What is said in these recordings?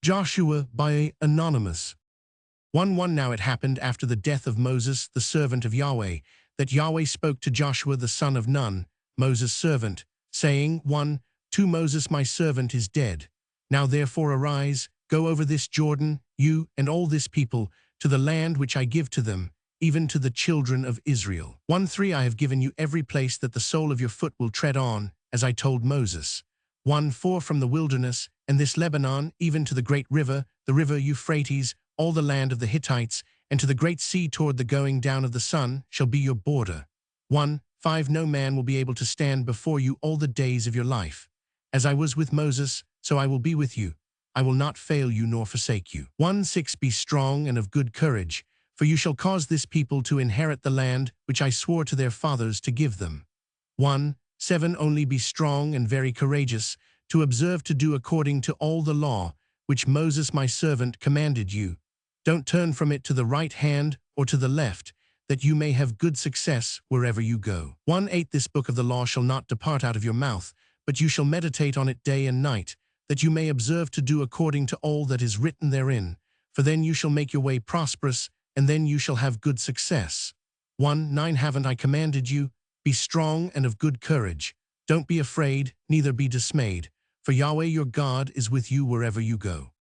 Joshua by Anonymous. 1:1 Now it happened after the death of Moses, the servant of Yahweh, that Yahweh spoke to Joshua the son of Nun, Moses' servant, saying, 1:2 Moses my servant is dead. Now therefore arise, go over this Jordan, you and all this people, to the land which I give to them, even to the children of Israel. 1:3 I have given you every place that the sole of your foot will tread on, as I told Moses. 1:4 From the wilderness, and this Lebanon, even to the great river, the river Euphrates, all the land of the Hittites, and to the great sea toward the going down of the sun, shall be your border. 1:5 No man will be able to stand before you all the days of your life. As I was with Moses, so I will be with you. I will not fail you nor forsake you. 1:6 Be strong and of good courage, for you shall cause this people to inherit the land which I swore to their fathers to give them. 1:7 Only be strong and very courageous, to observe to do according to all the law, which Moses my servant commanded you. Don't turn from it to the right hand or to the left, that you may have good success wherever you go. 1:8 This book of the law shall not depart out of your mouth, but you shall meditate on it day and night, that you may observe to do according to all that is written therein, for then you shall make your way prosperous, and then you shall have good success. 1:9 Haven't I commanded you? Be strong and of good courage. Don't be afraid, neither be dismayed, for Yahweh your God is with you wherever you go.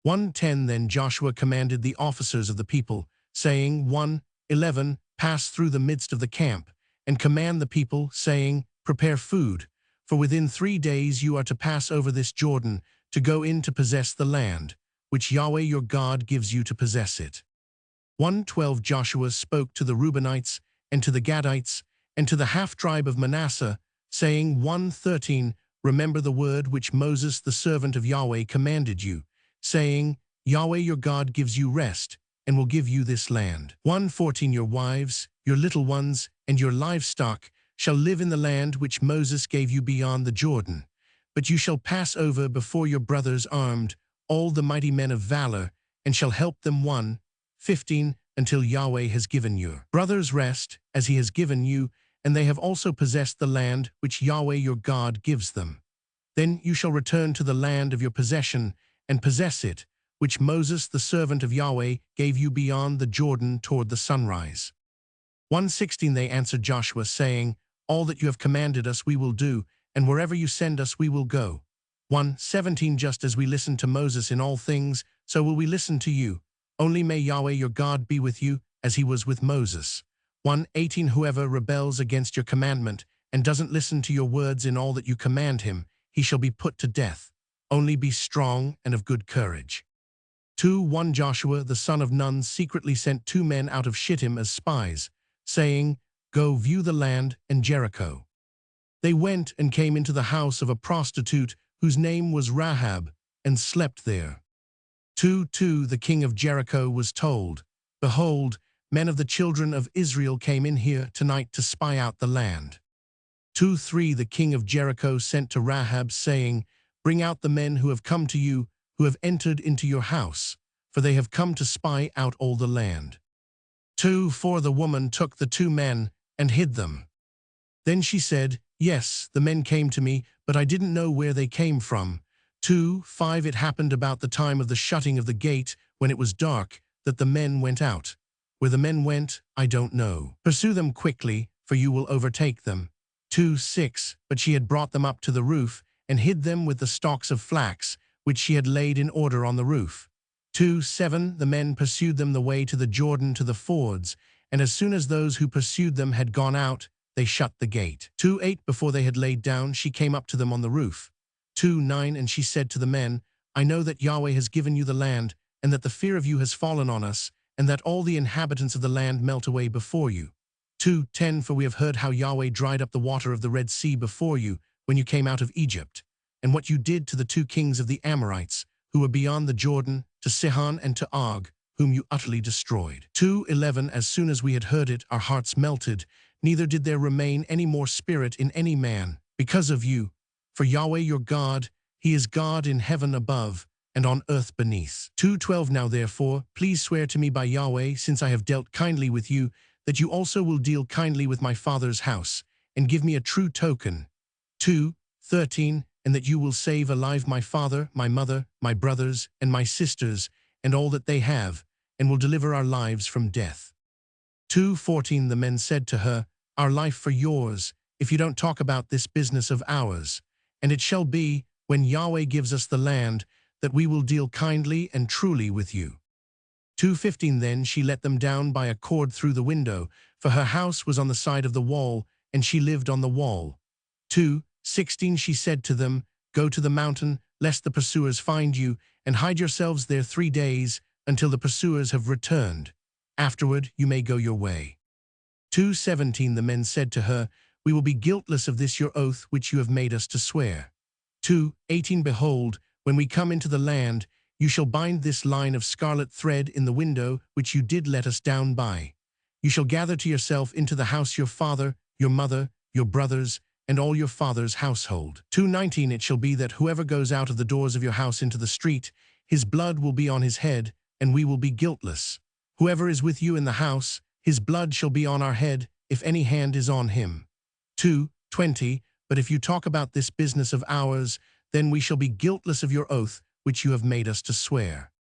1:10 Then Joshua commanded the officers of the people, saying, 1:11 Pass through the midst of the camp, and command the people, saying, Prepare food, for within 3 days you are to pass over this Jordan, to go in to possess the land, which Yahweh your God gives you to possess it. 1:12 Joshua spoke to the Reubenites, and to the Gadites, and to the half-tribe of Manasseh, saying, 1:13 Remember the word which Moses the servant of Yahweh commanded you, saying, Yahweh your God gives you rest, and will give you this land. 1:14 Your wives, your little ones, and your livestock shall live in the land which Moses gave you beyond the Jordan. But you shall pass over before your brothers armed, all the mighty men of valor, and shall help them. 1:15 Until Yahweh has given your brothers rest, as he has given you, and they have also possessed the land which Yahweh your God gives them. Then you shall return to the land of your possession, and possess it, which Moses the servant of Yahweh gave you beyond the Jordan toward the sunrise. 1:16 They answered Joshua, saying, All that you have commanded us we will do, and wherever you send us we will go. 1:17 Just as we listened to Moses in all things, so will we listen to you. Only may Yahweh your God be with you, as he was with Moses. 1:18 Whoever rebels against your commandment, and doesn't listen to your words in all that you command him, he shall be put to death. Only be strong and of good courage. 2:1 Joshua the son of Nun secretly sent 2 men out of Shittim as spies, saying, Go view the land and Jericho. They went and came into the house of a prostitute whose name was Rahab, and slept there. 2:2 The king of Jericho was told, Behold, men of the children of Israel came in here tonight to spy out the land. 2:3 The king of Jericho sent to Rahab, saying, Bring out the men who have come to you, who have entered into your house, for they have come to spy out all the land. 2:4 The woman took the 2 men and hid them. Then she said, Yes, the men came to me, but I didn't know where they came from. 2:5 It happened about the time of the shutting of the gate, when it was dark, that the men went out. Where the men went, I don't know. Pursue them quickly, for you will overtake them. 2:6 But she had brought them up to the roof, and hid them with the stalks of flax, which she had laid in order on the roof. 2:7 The men pursued them the way to the Jordan to the fords, and as soon as those who pursued them had gone out, they shut the gate. 2:8 Before they had laid down, she came up to them on the roof. 2:9 And she said to the men, I know that Yahweh has given you the land, and that the fear of you has fallen on us, and that all the inhabitants of the land melt away before you. 2:10 For we have heard how Yahweh dried up the water of the Red Sea before you, when you came out of Egypt, and what you did to the 2 kings of the Amorites, who were beyond the Jordan, to Sihon and to Og, whom you utterly destroyed. 2:11 As soon as we had heard it, our hearts melted, neither did there remain any more spirit in any man, because of you. For Yahweh your God, he is God in heaven above, and on earth beneath. 2:12 Now therefore, please swear to me by Yahweh, since I have dealt kindly with you, that you also will deal kindly with my father's house, and give me a true token. 2:13 and that you will save alive my father, my mother, my brothers, and my sisters, and all that they have, and will deliver our lives from death. 2:14 The men said to her, Our life for yours, if you don't talk about this business of ours. And it shall be, when Yahweh gives us the land, that we will deal kindly and truly with you. 2:15 Then she let them down by a cord through the window, for her house was on the side of the wall, and she lived on the wall. 2:16 She said to them, Go to the mountain, lest the pursuers find you, and hide yourselves there 3 days, until the pursuers have returned. Afterward you may go your way. 2:17 The men said to her, We will be guiltless of this your oath which you have made us to swear. 2:18 Behold, when we come into the land, you shall bind this line of scarlet thread in the window which you did let us down by. You shall gather to yourself into the house your father, your mother, your brothers, and all your father's household. 2:19 It shall be that whoever goes out of the doors of your house into the street, his blood will be on his head, and we will be guiltless. Whoever is with you in the house, his blood shall be on our head, if any hand is on him. 2:20 But if you talk about this business of ours, then we shall be guiltless of your oath, which you have made us to swear.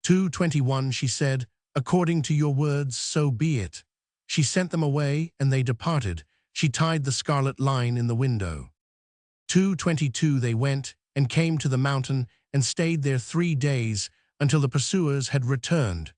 2:21 She said, According to your words, so be it. She sent them away, and they departed. She tied the scarlet line in the window. 2:22 They went, and came to the mountain, and stayed there 3 days, until the pursuers had returned.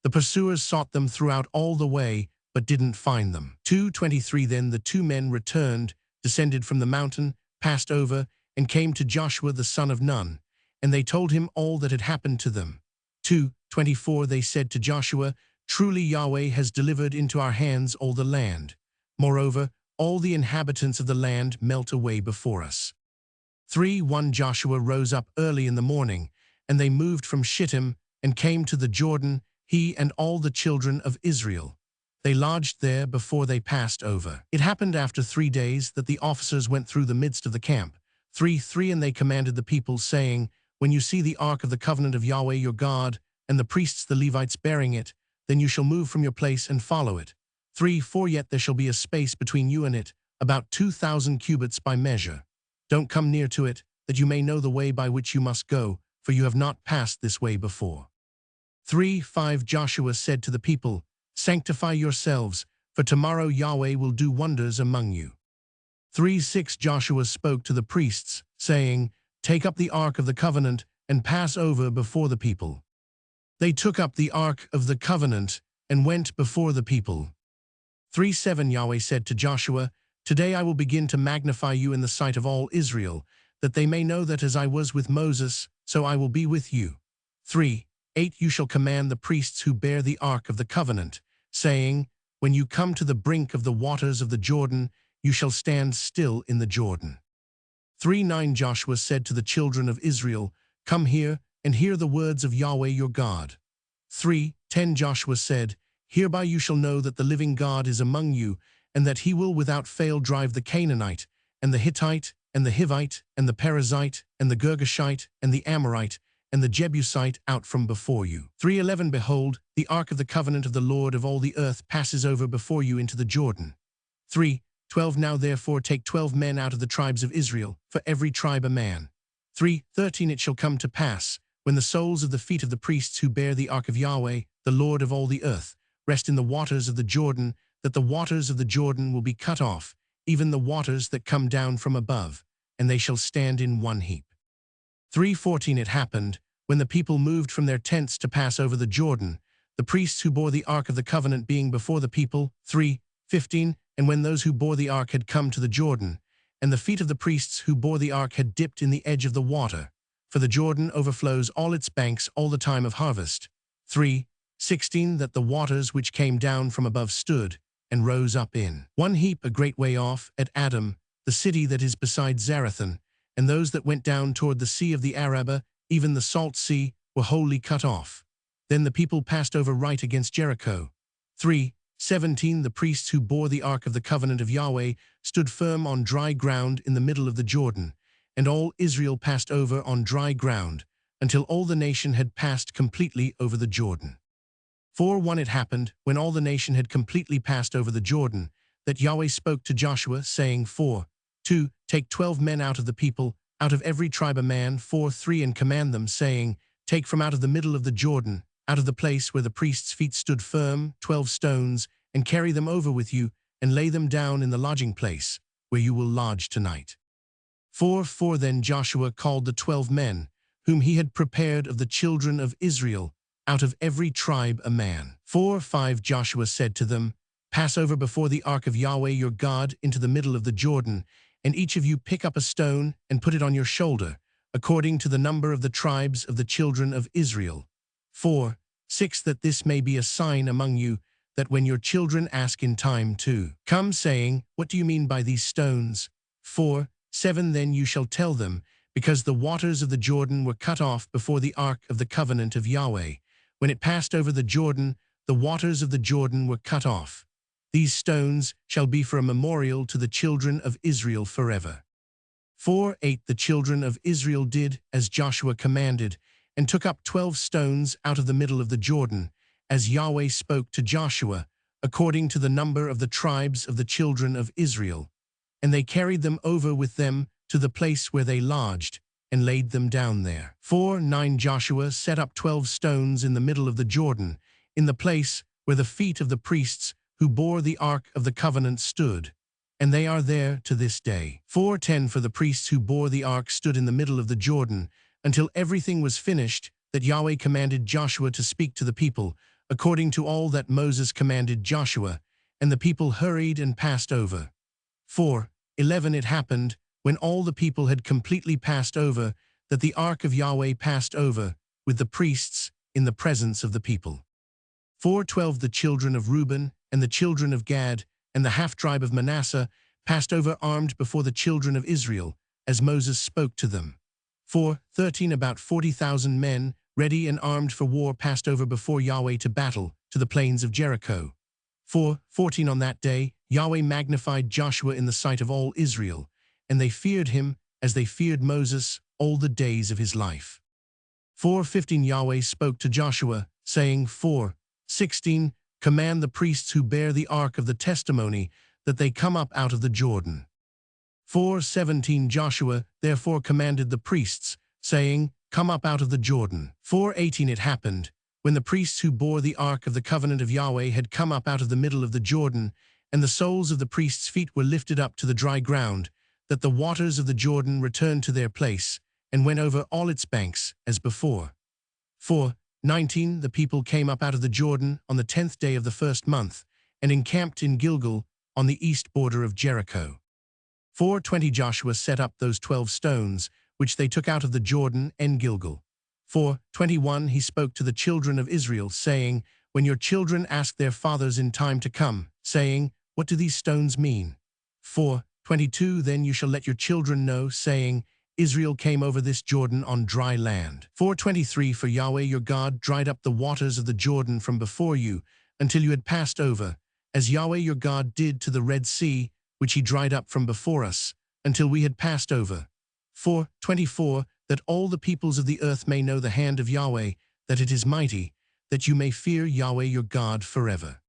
The pursuers sought them throughout all the way, but didn't find them. 2:23 Then the 2 men returned, descended from the mountain, passed over, and came to Joshua the son of Nun, and they told him all that had happened to them. 2:24 They said to Joshua, Truly Yahweh has delivered into our hands all the land. Moreover, all the inhabitants of the land melt away before us. 3:1 Joshua rose up early in the morning, and they moved from Shittim, and came to the Jordan, he and all the children of Israel. They lodged there before they passed over. It happened after 3 days that the officers went through the midst of the camp. 3:3 And they commanded the people, saying, When you see the ark of the covenant of Yahweh your God, and the priests the Levites bearing it, then you shall move from your place and follow it. 3:4 Yet there shall be a space between you and it, about 2,000 cubits by measure. Don't come near to it, that you may know the way by which you must go, for you have not passed this way before. 3:5 Joshua said to the people, Sanctify yourselves, for tomorrow Yahweh will do wonders among you. 3:6 Joshua spoke to the priests, saying, Take up the ark of the covenant, and pass over before the people. They took up the ark of the covenant, and went before the people. 3:7 Yahweh said to Joshua, Today I will begin to magnify you in the sight of all Israel, that they may know that as I was with Moses, so I will be with you. 3:8 You shall command the priests who bear the ark of the covenant, saying, When you come to the brink of the waters of the Jordan, you shall stand still in the Jordan. 3:9 Joshua said to the children of Israel, Come here, and hear the words of Yahweh your God. 3:10 Joshua said, Hereby you shall know that the living God is among you, and that he will without fail drive the Canaanite, and the Hittite, and the Hivite, and the Perizzite, and the Girgashite, and the Amorite, and the Jebusite out from before you. 3:11 Behold, the ark of the covenant of the Lord of all the earth passes over before you into the Jordan. 3:12 Now therefore take 12 men out of the tribes of Israel, for every tribe a man. 3:13 It shall come to pass, when the soles of the feet of the priests who bear the ark of Yahweh, the Lord of all the earth, rest in the waters of the Jordan, that the waters of the Jordan will be cut off, even the waters that come down from above, and they shall stand in one heap. 3:14 It happened, when the people moved from their tents to pass over the Jordan, the priests who bore the ark of the covenant being before the people. 3:15 And when those who bore the ark had come to the Jordan, and the feet of the priests who bore the ark had dipped in the edge of the water, for the Jordan overflows all its banks all the time of harvest. 3:16 That the waters which came down from above stood, and rose up in one heap a great way off, at Adam, the city that is beside Zarethan, and those that went down toward the sea of the Arabah, even the salt sea, were wholly cut off. Then the people passed over right against Jericho. 3:17 The priests who bore the ark of the covenant of Yahweh stood firm on dry ground in the middle of the Jordan, and all Israel passed over on dry ground, until all the nation had passed completely over the Jordan. 4:1 It happened, when all the nation had completely passed over the Jordan, that Yahweh spoke to Joshua, saying, 4:2 Take 12 men out of the people, out of every tribe a man, 4-3, and command them, saying, Take from out of the middle of the Jordan, out of the place where the priest's feet stood firm, 12 stones, and carry them over with you, and lay them down in the lodging place, where you will lodge tonight. 4-4 Then Joshua called the 12 men, whom he had prepared of the children of Israel, out of every tribe a man. 4-5 Joshua said to them, Pass over before the ark of Yahweh your God into the middle of the Jordan, and each of you pick up a stone and put it on your shoulder, according to the number of the tribes of the children of Israel. 4-6 That this may be a sign among you, that when your children ask in time to come, saying, What do you mean by these stones? 4-7 Then you shall tell them, because the waters of the Jordan were cut off before the ark of the covenant of Yahweh. When it passed over the Jordan, the waters of the Jordan were cut off. These stones shall be for a memorial to the children of Israel forever. 4-8 The children of Israel did as Joshua commanded, and took up 12 stones out of the middle of the Jordan, as Yahweh spoke to Joshua, according to the number of the tribes of the children of Israel. And they carried them over with them to the place where they lodged, and laid them down there. 4-9 Joshua set up 12 stones in the middle of the Jordan, in the place where the feet of the priests who bore the ark of the covenant stood, and they are there to this day. 4-10 For the priests who bore the ark stood in the middle of the Jordan, until everything was finished that Yahweh commanded Joshua to speak to the people, according to all that Moses commanded Joshua, and the people hurried and passed over. 4-11 It happened, when all the people had completely passed over, that the ark of Yahweh passed over, with the priests, in the presence of the people. 4-12 The children of Reuben, and the children of Gad, and the half-tribe of Manasseh, passed over armed before the children of Israel, as Moses spoke to them. 4-13 About 40,000 men, ready and armed for war, passed over before Yahweh to battle, to the plains of Jericho. 4-14 On that day, Yahweh magnified Joshua in the sight of all Israel, and they feared him as they feared Moses all the days of his life. 4-15 Yahweh spoke to Joshua, saying, 4-16 Command the priests who bear the ark of the testimony, that they come up out of the Jordan. 4-17 Joshua therefore commanded the priests, saying, Come up out of the Jordan. 4-18 It happened, when the priests who bore the ark of the covenant of Yahweh had come up out of the middle of the Jordan, and the soles of the priests' feet were lifted up to the dry ground, that the waters of the Jordan returned to their place, and went over all its banks, as before. 4-19 The people came up out of the Jordan on the 10th day of the first month, and encamped in Gilgal, on the east border of Jericho. 4-20 Joshua set up those 12 stones, which they took out of the Jordan and Gilgal. 4-21 He spoke to the children of Israel, saying, When your children ask their fathers in time to come, saying, What do these stones mean? 4-22 Then you shall let your children know, saying, Israel came over this Jordan on dry land. 4-23 For Yahweh your God dried up the waters of the Jordan from before you, until you had passed over, as Yahweh your God did to the Red Sea, which he dried up from before us, until we had passed over. 4-24 That all the peoples of the earth may know the hand of Yahweh, that it is mighty, that you may fear Yahweh your God forever.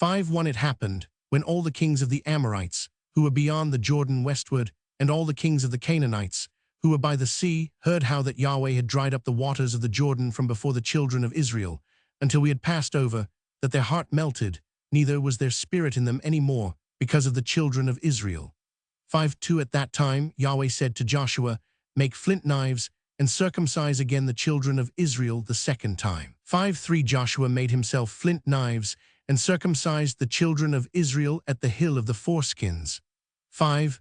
5-1 It happened, when all the kings of the Amorites, who were beyond the Jordan westward, and all the kings of the Canaanites, who were by the sea, heard how that Yahweh had dried up the waters of the Jordan from before the children of Israel, until we had passed over, that their heart melted, neither was there spirit in them any more, because of the children of Israel. 5-2 At that time Yahweh said to Joshua, Make flint knives, and circumcise again the children of Israel the second time. 5-3 Joshua made himself flint knives, and circumcised the children of Israel at the hill of the foreskins. 5-4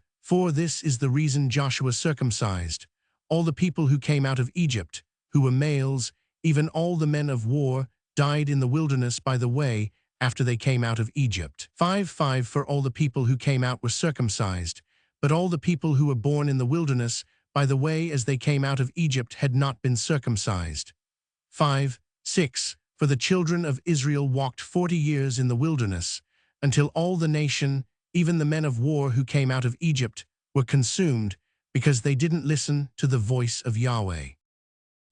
This is the reason Joshua circumcised all the people who came out of Egypt, who were males, even all the men of war, died in the wilderness by the way, after they came out of Egypt. 5-5 For all the people who came out were circumcised, but all the people who were born in the wilderness by the way as they came out of Egypt had not been circumcised. 5-6 For the children of Israel walked 40 years in the wilderness, until all the nation, even the men of war who came out of Egypt, were consumed, because they didn't listen to the voice of Yahweh.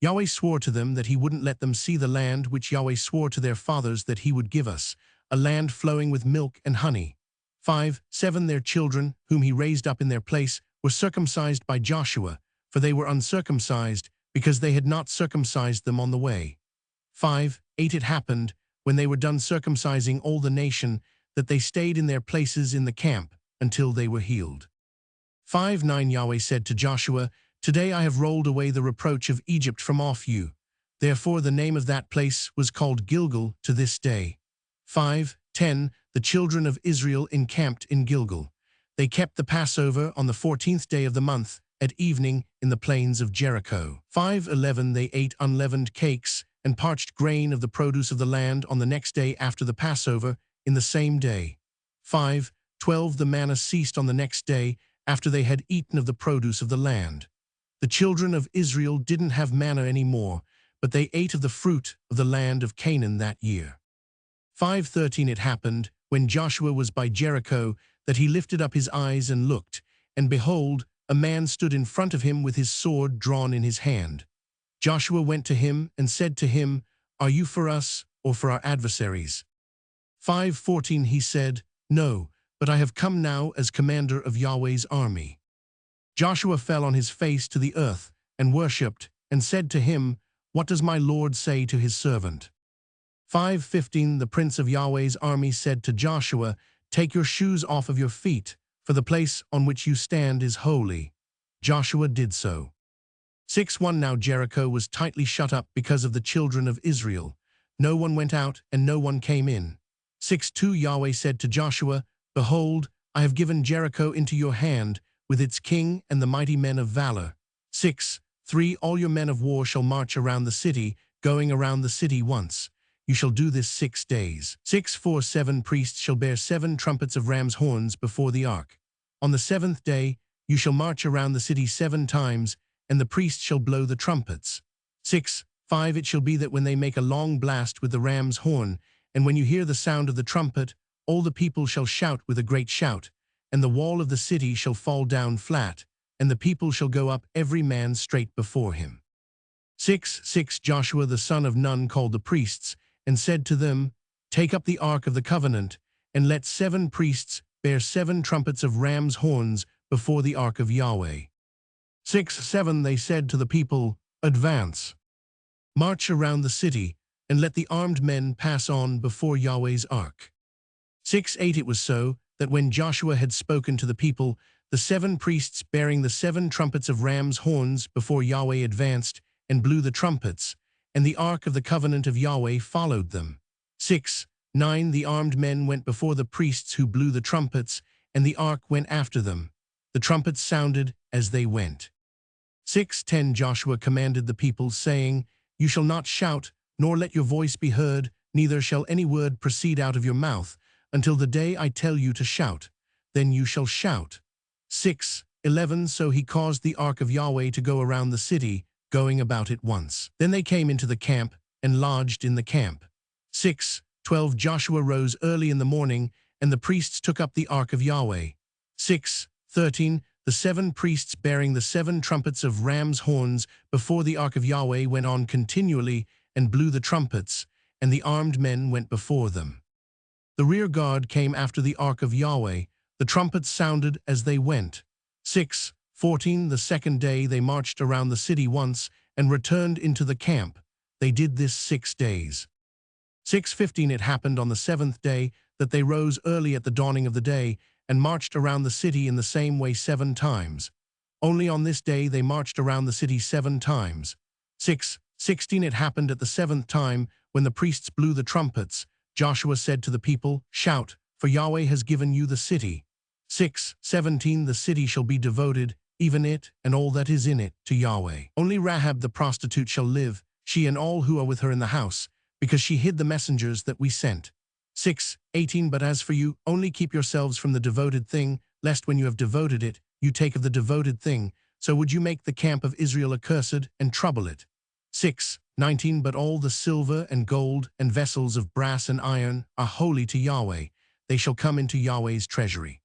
Yahweh swore to them that he wouldn't let them see the land which Yahweh swore to their fathers that he would give us, a land flowing with milk and honey. 5-7 Their children, whom he raised up in their place, were circumcised by Joshua, for they were uncircumcised, because they had not circumcised them on the way. 5:8 It happened, when they were done circumcising all the nation, that they stayed in their places in the camp until they were healed. 5:9 Yahweh said to Joshua, Today I have rolled away the reproach of Egypt from off you. Therefore the name of that place was called Gilgal to this day. 5:10 The children of Israel encamped in Gilgal. They kept the Passover on the 14th day of the month, at evening, in the plains of Jericho. 5:11 They ate unleavened cakes and parched grain of the produce of the land on the next day after the Passover, in the same day. 5:12 The manna ceased on the next day, after they had eaten of the produce of the land. The children of Israel didn't have manna anymore, but they ate of the fruit of the land of Canaan that year. 5:13 It happened, when Joshua was by Jericho, that he lifted up his eyes and looked, and behold, a man stood in front of him with his sword drawn in his hand. Joshua went to him and said to him, Are you for us, or for our adversaries? 5:14 He said, No, but I have come now as commander of Yahweh's army. Joshua fell on his face to the earth, and worshipped, and said to him, What does my Lord say to his servant? 5:15 The prince of Yahweh's army said to Joshua, Take your shoes off of your feet, for the place on which you stand is holy. Joshua did so. 6:1 Now Jericho was tightly shut up because of the children of Israel. No one went out, and no one came in. 6:2 Yahweh said to Joshua, Behold, I have given Jericho into your hand, with its king and the mighty men of valor. 6:3 All your men of war shall march around the city, going around the city once. You shall do this 6 days. 6:4 7 priests shall bear 7 trumpets of ram's horns before the ark. On the 7th day you shall march around the city 7 times, and the priests shall blow the trumpets. 6:5 It shall be that when they make a long blast with the ram's horn, and when you hear the sound of the trumpet, all the people shall shout with a great shout, and the wall of the city shall fall down flat, and the people shall go up every man straight before him. 6:6 Joshua the son of Nun called the priests, and said to them, Take up the ark of the covenant, and let 7 priests bear 7 trumpets of ram's horns before the ark of Yahweh. 6:7 They said to the people, Advance. March around the city, and let the armed men pass on before Yahweh's ark. 6:8 It was so, that when Joshua had spoken to the people, the 7 priests bearing the 7 trumpets of ram's horns before Yahweh advanced and blew the trumpets, and the ark of the covenant of Yahweh followed them. 6:9 The armed men went before the priests who blew the trumpets, and the ark went after them. The trumpets sounded as they went. 6:10 Joshua commanded the people, saying, You shall not shout, nor let your voice be heard, neither shall any word proceed out of your mouth, until the day I tell you to shout. Then you shall shout. 6:11 So he caused the ark of Yahweh to go around the city, going about it once. Then they came into the camp, and lodged in the camp. 6:12 Joshua rose early in the morning, and the priests took up the ark of Yahweh. 6:13 The 7 priests bearing the 7 trumpets of ram's horns before the ark of Yahweh went on continually, and blew the trumpets, and the armed men went before them. The rear guard came after the ark of Yahweh. The trumpets sounded as they went. 6:14 The second day they marched around the city once, and returned into the camp. They did this 6 days. 6:15 It happened on the 7th day, that they rose early at the dawning of the day, and marched around the city in the same way 7 times. Only on this day they marched around the city 7 times. 6:16 It happened at the 7th time, when the priests blew the trumpets, Joshua said to the people, Shout, for Yahweh has given you the city. 6:17 The city shall be devoted, even it, and all that is in it, to Yahweh. Only Rahab the prostitute shall live, she and all who are with her in the house, because she hid the messengers that we sent. 6:18 But as for you, only keep yourselves from the devoted thing, lest when you have devoted it, you take of the devoted thing, so would you make the camp of Israel accursed, and trouble it. 6:19 But all the silver and gold, and vessels of brass and iron, are holy to Yahweh. They shall come into Yahweh's treasury.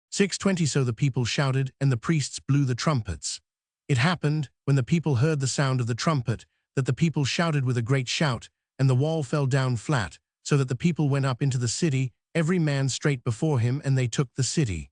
6:20 So the people shouted, and the priests blew the trumpets. It happened, when the people heard the sound of the trumpet, that the people shouted with a great shout, and the wall fell down flat, so that the people went up into the city, every man straight before him, and they took the city.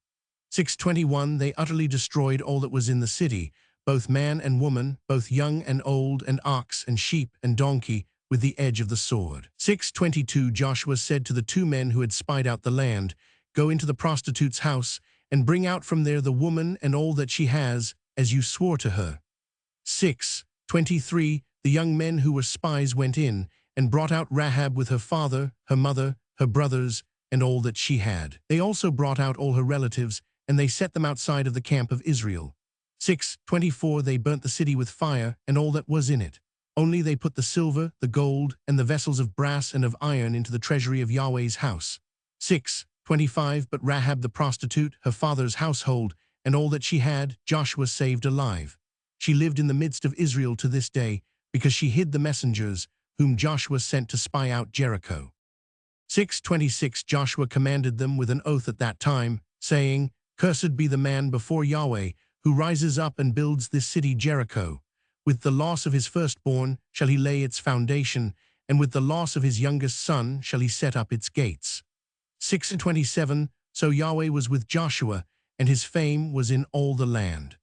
6:21 They utterly destroyed all that was in the city, both man and woman, both young and old, and ox and sheep and donkey, with the edge of the sword. 6:22 Joshua said to the two men who had spied out the land, "Go into the prostitute's house, and bring out from there the woman and all that she has, as you swore to her." 6:23 The young men who were spies went in, and brought out Rahab with her father, her mother, her brothers, and all that she had. They also brought out all her relatives, and they set them outside of the camp of Israel. 6:24 They burnt the city with fire, and all that was in it. Only they put the silver, the gold, and the vessels of brass and of iron into the treasury of Yahweh's house. 6:25 But Rahab the prostitute, her father's household, and all that she had, Joshua saved alive. She lived in the midst of Israel to this day, because she hid the messengers, whom Joshua sent to spy out Jericho. 6:26 Joshua commanded them with an oath at that time, saying, "Cursed be the man before Yahweh, who rises up and builds this city Jericho. With the loss of his firstborn shall he lay its foundation, and with the loss of his youngest son shall he set up its gates." 6:27 So Yahweh was with Joshua, and his fame was in all the land.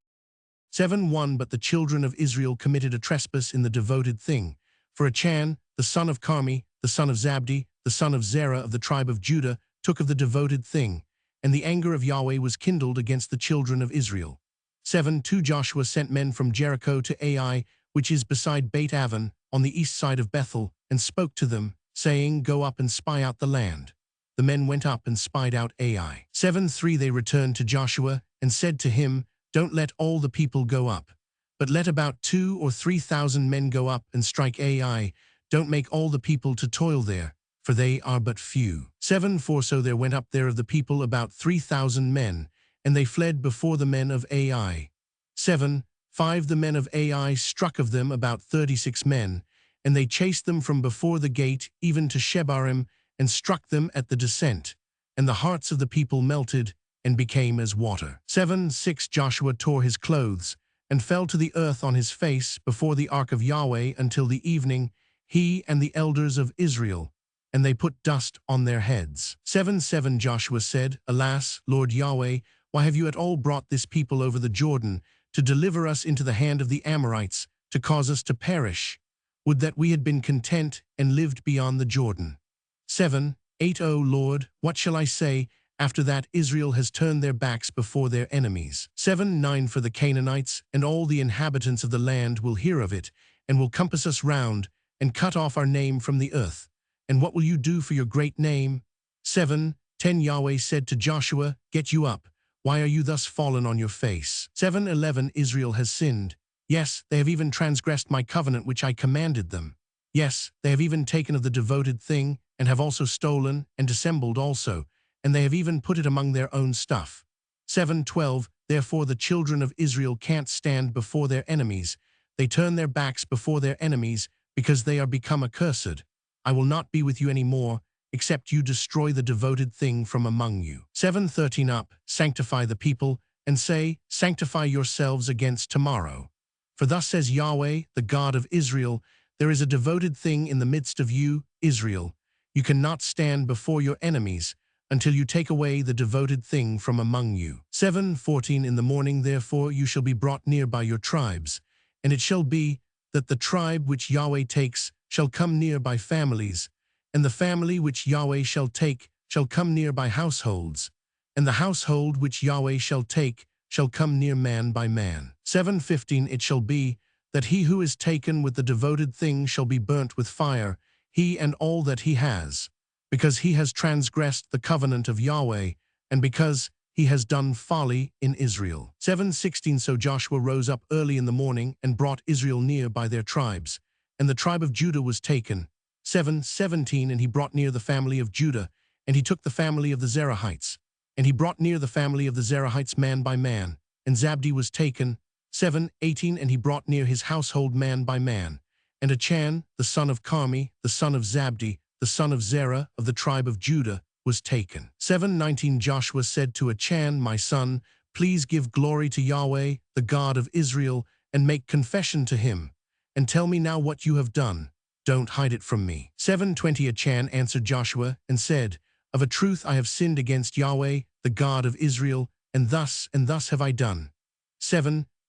7:1 But the children of Israel committed a trespass in the devoted thing. For Achan, the son of Carmi, the son of Zabdi, the son of Zerah of the tribe of Judah, took of the devoted thing, and the anger of Yahweh was kindled against the children of Israel. 7:2 Joshua sent men from Jericho to Ai, which is beside Beit Aven, on the east side of Bethel, and spoke to them, saying, "Go up and spy out the land." The men went up and spied out Ai. 7:3 They returned to Joshua, and said to him, "Don't let all the people go up, but let about 2,000 or 3,000 men go up and strike Ai. Don't make all the people to toil there, for they are but few." 7:4 So there went up there of the people about 3,000 men, and they fled before the men of Ai. 7:5 The men of Ai struck of them about 36 men, and they chased them from before the gate even to Shebarim, and struck them at the descent, and the hearts of the people melted, and became as water. 7:6 Joshua tore his clothes, and fell to the earth on his face before the ark of Yahweh until the evening, he and the elders of Israel, and they put dust on their heads. 7:7 Joshua said, "Alas, Lord Yahweh, why have you at all brought this people over the Jordan, to deliver us into the hand of the Amorites, to cause us to perish? Would that we had been content and lived beyond the Jordan." 7:8 O Lord, what shall I say, after that Israel has turned their backs before their enemies? 7:9 For the Canaanites and all the inhabitants of the land will hear of it, and will compass us round, and cut off our name from the earth. And what will you do for your great name? 7:10 Yahweh said to Joshua, "Get you up. Why are you thus fallen on your face?" 7:11 Israel has sinned. Yes, they have even transgressed my covenant which I commanded them. Yes, they have even taken of the devoted thing, and have also stolen, and dissembled also, and they have even put it among their own stuff. 7:12 Therefore the children of Israel can't stand before their enemies. They turn their backs before their enemies, because they are become accursed. I will not be with you any more, except you destroy the devoted thing from among you. 7:13 Up, sanctify the people, and say, "Sanctify yourselves against tomorrow. For thus says Yahweh, the God of Israel, there is a devoted thing in the midst of you, Israel. You cannot stand before your enemies, until you take away the devoted thing from among you." 7:14 In the morning therefore you shall be brought near by your tribes, and it shall be that the tribe which Yahweh takes shall come near by families, and the family which Yahweh shall take shall come near by households, and the household which Yahweh shall take shall come near man by man. 7:15 It shall be that he who is taken with the devoted thing shall be burnt with fire, he and all that he has, because he has transgressed the covenant of Yahweh, and because he has done folly in Israel. 7:16 So Joshua rose up early in the morning, and brought Israel near by their tribes, and the tribe of Judah was taken. 7:17 And he brought near the family of Judah, and he took the family of the Zerahites, and he brought near the family of the Zerahites man by man, and Zabdi was taken. 7:18 And he brought near his household man by man, and Achan, the son of Carmi, the son of Zabdi, the son of Zerah of the tribe of Judah, was taken. 7:19 Joshua said to Achan, "My son, please give glory to Yahweh, the God of Israel, and make confession to him, and tell me now what you have done. Don't hide it from me." 7:20 Achan answered Joshua, and said, "Of a truth I have sinned against Yahweh, the God of Israel, and thus have I done."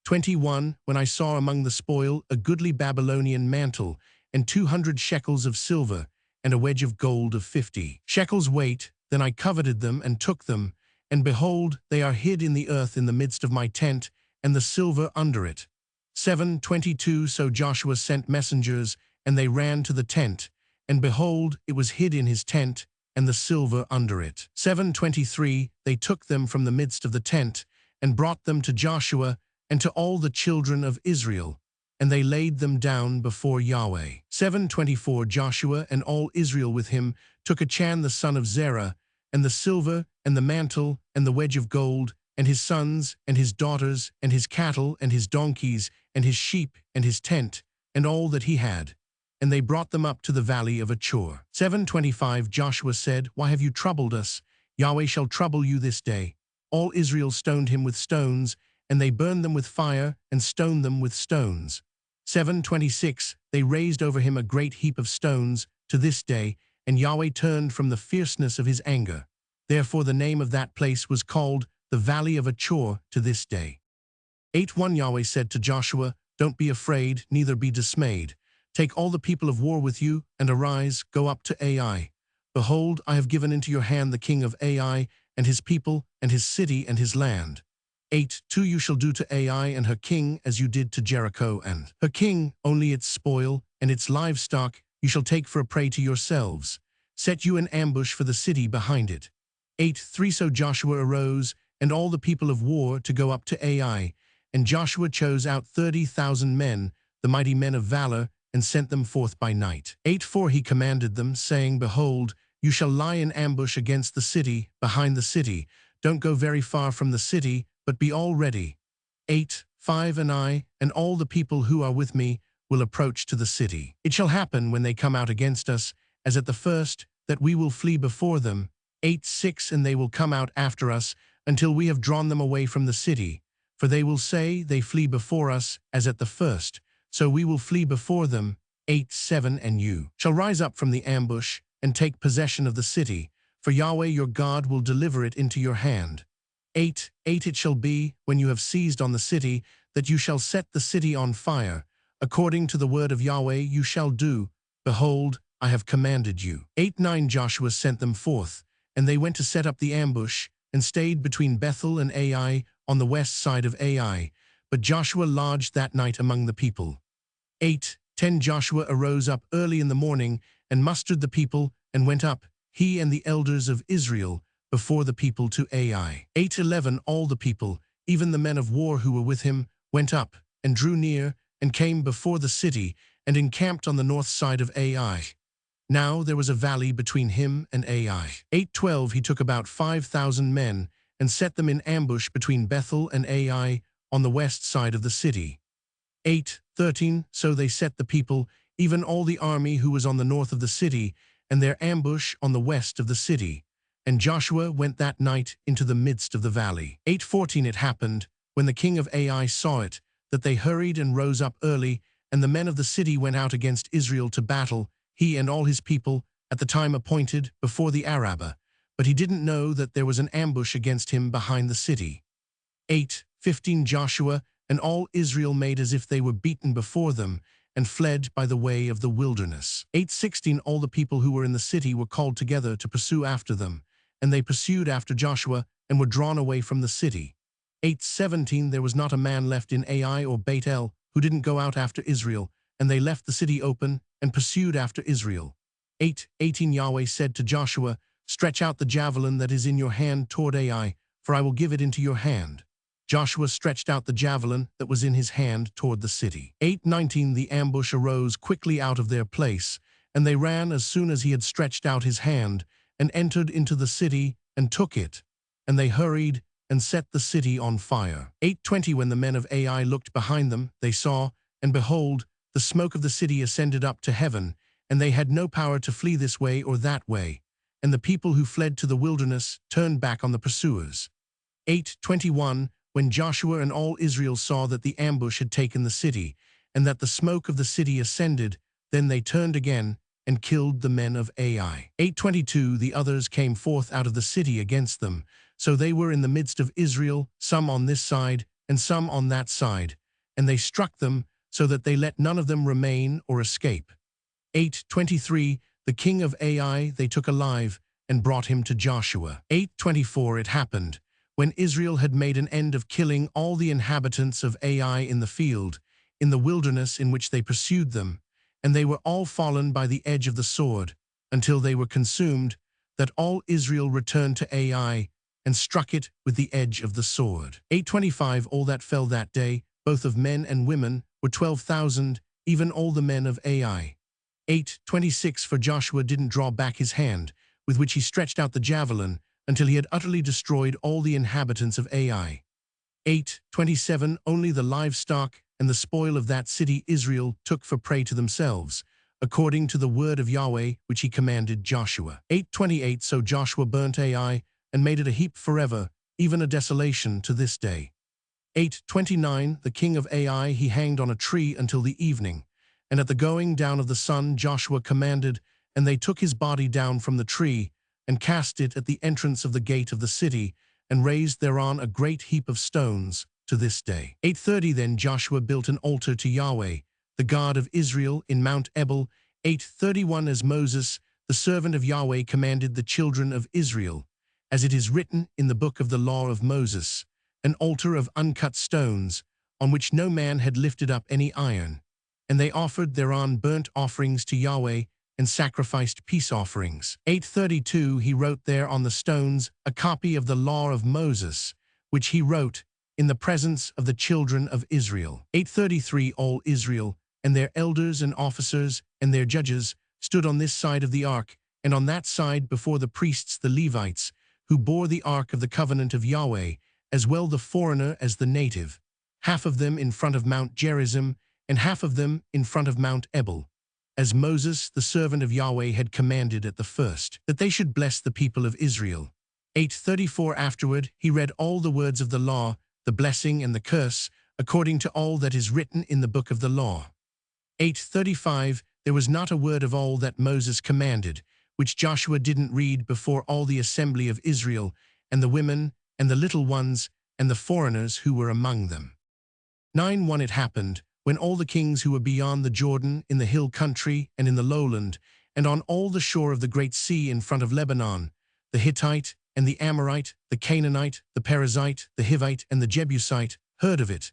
8:21 When I saw among the spoil a goodly Babylonian mantle, and 200 shekels of silver, and a wedge of gold of 50 shekels weight, then I coveted them and took them, and behold, they are hid in the earth in the midst of my tent, and the silver under it. 7:22 So Joshua sent messengers, and they ran to the tent, and behold, it was hid in his tent, and the silver under it. 7:23 They took them from the midst of the tent, and brought them to Joshua, and to all the children of Israel, and they laid them down before Yahweh. 7:24 Joshua and all Israel with him took Achan the son of Zerah, and the silver, and the mantle, and the wedge of gold, and his sons, and his daughters, and his cattle, and his donkeys, and his sheep, and his tent, and all that he had. And they brought them up to the valley of Achor. 7:25 Joshua said, Why have you troubled us? Yahweh shall trouble you this day. All Israel stoned him with stones, and they burned them with fire, and stoned them with stones. 7:26 They raised over him a great heap of stones to this day, and Yahweh turned from the fierceness of his anger. Therefore the name of that place was called the Valley of Achor to this day. 8:1 Yahweh said to Joshua, Don't be afraid, neither be dismayed. Take all the people of war with you, and arise, go up to Ai. Behold, I have given into your hand the king of Ai, and his people, and his city, and his land. 8:2 You shall do to Ai and her king as you did to Jericho and her king, only its spoil, and its livestock you shall take for a prey to yourselves. Set you an ambush for the city behind it. 8:3 So Joshua arose, and all the people of war to go up to Ai, and Joshua chose out 30,000 men, the mighty men of valor, and sent them forth by night. 8:4 He commanded them, saying, Behold, you shall lie in ambush against the city, behind the city. Don't go very far from the city, but be all ready. 8:5 And I, and all the people who are with me, will approach to the city. It shall happen when they come out against us, as at the first, that we will flee before them. 8:6 And they will come out after us, until we have drawn them away from the city. For they will say, They flee before us, as at the first. So we will flee before them. 8:7 And you shall rise up from the ambush, and take possession of the city, for Yahweh your God will deliver it into your hand. 8:8 It shall be, when you have seized on the city, that you shall set the city on fire. According to the word of Yahweh you shall do. Behold, I have commanded you. 8:9 Joshua sent them forth, and they went to set up the ambush, and stayed between Bethel and Ai, on the west side of Ai. But Joshua lodged that night among the people. 8:10 Joshua arose up early in the morning, and mustered the people, and went up, he and the elders of Israel, before the people to Ai. 8:11 All the people, even the men of war who were with him, went up, and drew near, and came before the city, and encamped on the north side of Ai. Now there was a valley between him and Ai. 8:12 He took about 5,000 men, and set them in ambush between Bethel and Ai, on the west side of the city. 8:13 So they set the people, even all the army who was on the north of the city, and their ambush on the west of the city. And Joshua went that night into the midst of the valley. 8:14 It happened, when the king of Ai saw it, that they hurried and rose up early, and the men of the city went out against Israel to battle, he and all his people, at the time appointed, before the Arabah. But he didn't know that there was an ambush against him behind the city. 8:15 Joshua and all Israel made as if they were beaten before them, and fled by the way of the wilderness. 8:16 All the people who were in the city were called together to pursue after them, and they pursued after Joshua, and were drawn away from the city. 8:17 There was not a man left in Ai or Beit El who didn't go out after Israel, and they left the city open, and pursued after Israel. 8:18 Yahweh said to Joshua, Stretch out the javelin that is in your hand toward Ai, for I will give it into your hand. Joshua stretched out the javelin that was in his hand toward the city. 8:19 The ambush arose quickly out of their place, and they ran as soon as he had stretched out his hand, and entered into the city, and took it. And they hurried, and set the city on fire. 8:20 When the men of Ai looked behind them, they saw, and behold, the smoke of the city ascended up to heaven, and they had no power to flee this way or that way. And the people who fled to the wilderness turned back on the pursuers. 8:21 When Joshua and all Israel saw that the ambush had taken the city, and that the smoke of the city ascended, then they turned again, and killed the men of Ai. 8:22 The others came forth out of the city against them. So they were in the midst of Israel, some on this side, and some on that side, and they struck them, so that they let none of them remain or escape. 8:23 The king of Ai they took alive, and brought him to Joshua. 8:24 It happened, when Israel had made an end of killing all the inhabitants of Ai in the field, in the wilderness in which they pursued them, and they were all fallen by the edge of the sword, until they were consumed, that all Israel returned to Ai, and struck it with the edge of the sword. 8:25 All that fell that day, both of men and women, were 12,000, even all the men of Ai. 8:26 For Joshua didn't draw back his hand, with which he stretched out the javelin, until he had utterly destroyed all the inhabitants of Ai. 8:27 Only the livestock and the spoil of that city Israel took for prey to themselves, according to the word of Yahweh which he commanded Joshua. 8:28 So Joshua burnt Ai, and made it a heap forever, even a desolation to this day. 8:29 The king of Ai he hanged on a tree until the evening, and at the going down of the sun Joshua commanded, and they took his body down from the tree, and cast it at the entrance of the gate of the city, and raised thereon a great heap of stones, to this day. 8:30 Then Joshua built an altar to Yahweh, the God of Israel, in Mount Ebal. 8:31 As Moses, the servant of Yahweh, commanded the children of Israel, as it is written in the book of the law of Moses, an altar of uncut stones, on which no man had lifted up any iron. And they offered thereon burnt offerings to Yahweh, and sacrificed peace offerings. 8:32 He wrote there on the stones a copy of the law of Moses, which he wrote in the presence of the children of Israel. 8:33 All Israel, and their elders and officers, and their judges, stood on this side of the ark, and on that side before the priests the Levites, who bore the ark of the covenant of Yahweh, as well the foreigner as the native, half of them in front of Mount Gerizim, and half of them in front of Mount Ebal, as Moses, the servant of Yahweh, had commanded at the first, that they should bless the people of Israel. 8:34 Afterward he read all the words of the law, the blessing and the curse, according to all that is written in the book of the law. 8:35 There was not a word of all that Moses commanded, which Joshua didn't read before all the assembly of Israel, and the women, and the little ones, and the foreigners who were among them. 9:1 It happened, when all the kings who were beyond the Jordan, in the hill country, and in the lowland, and on all the shore of the great sea in front of Lebanon, the Hittite, and the Amorite, the Canaanite, the Perizzite, the Hivite, and the Jebusite, heard of it.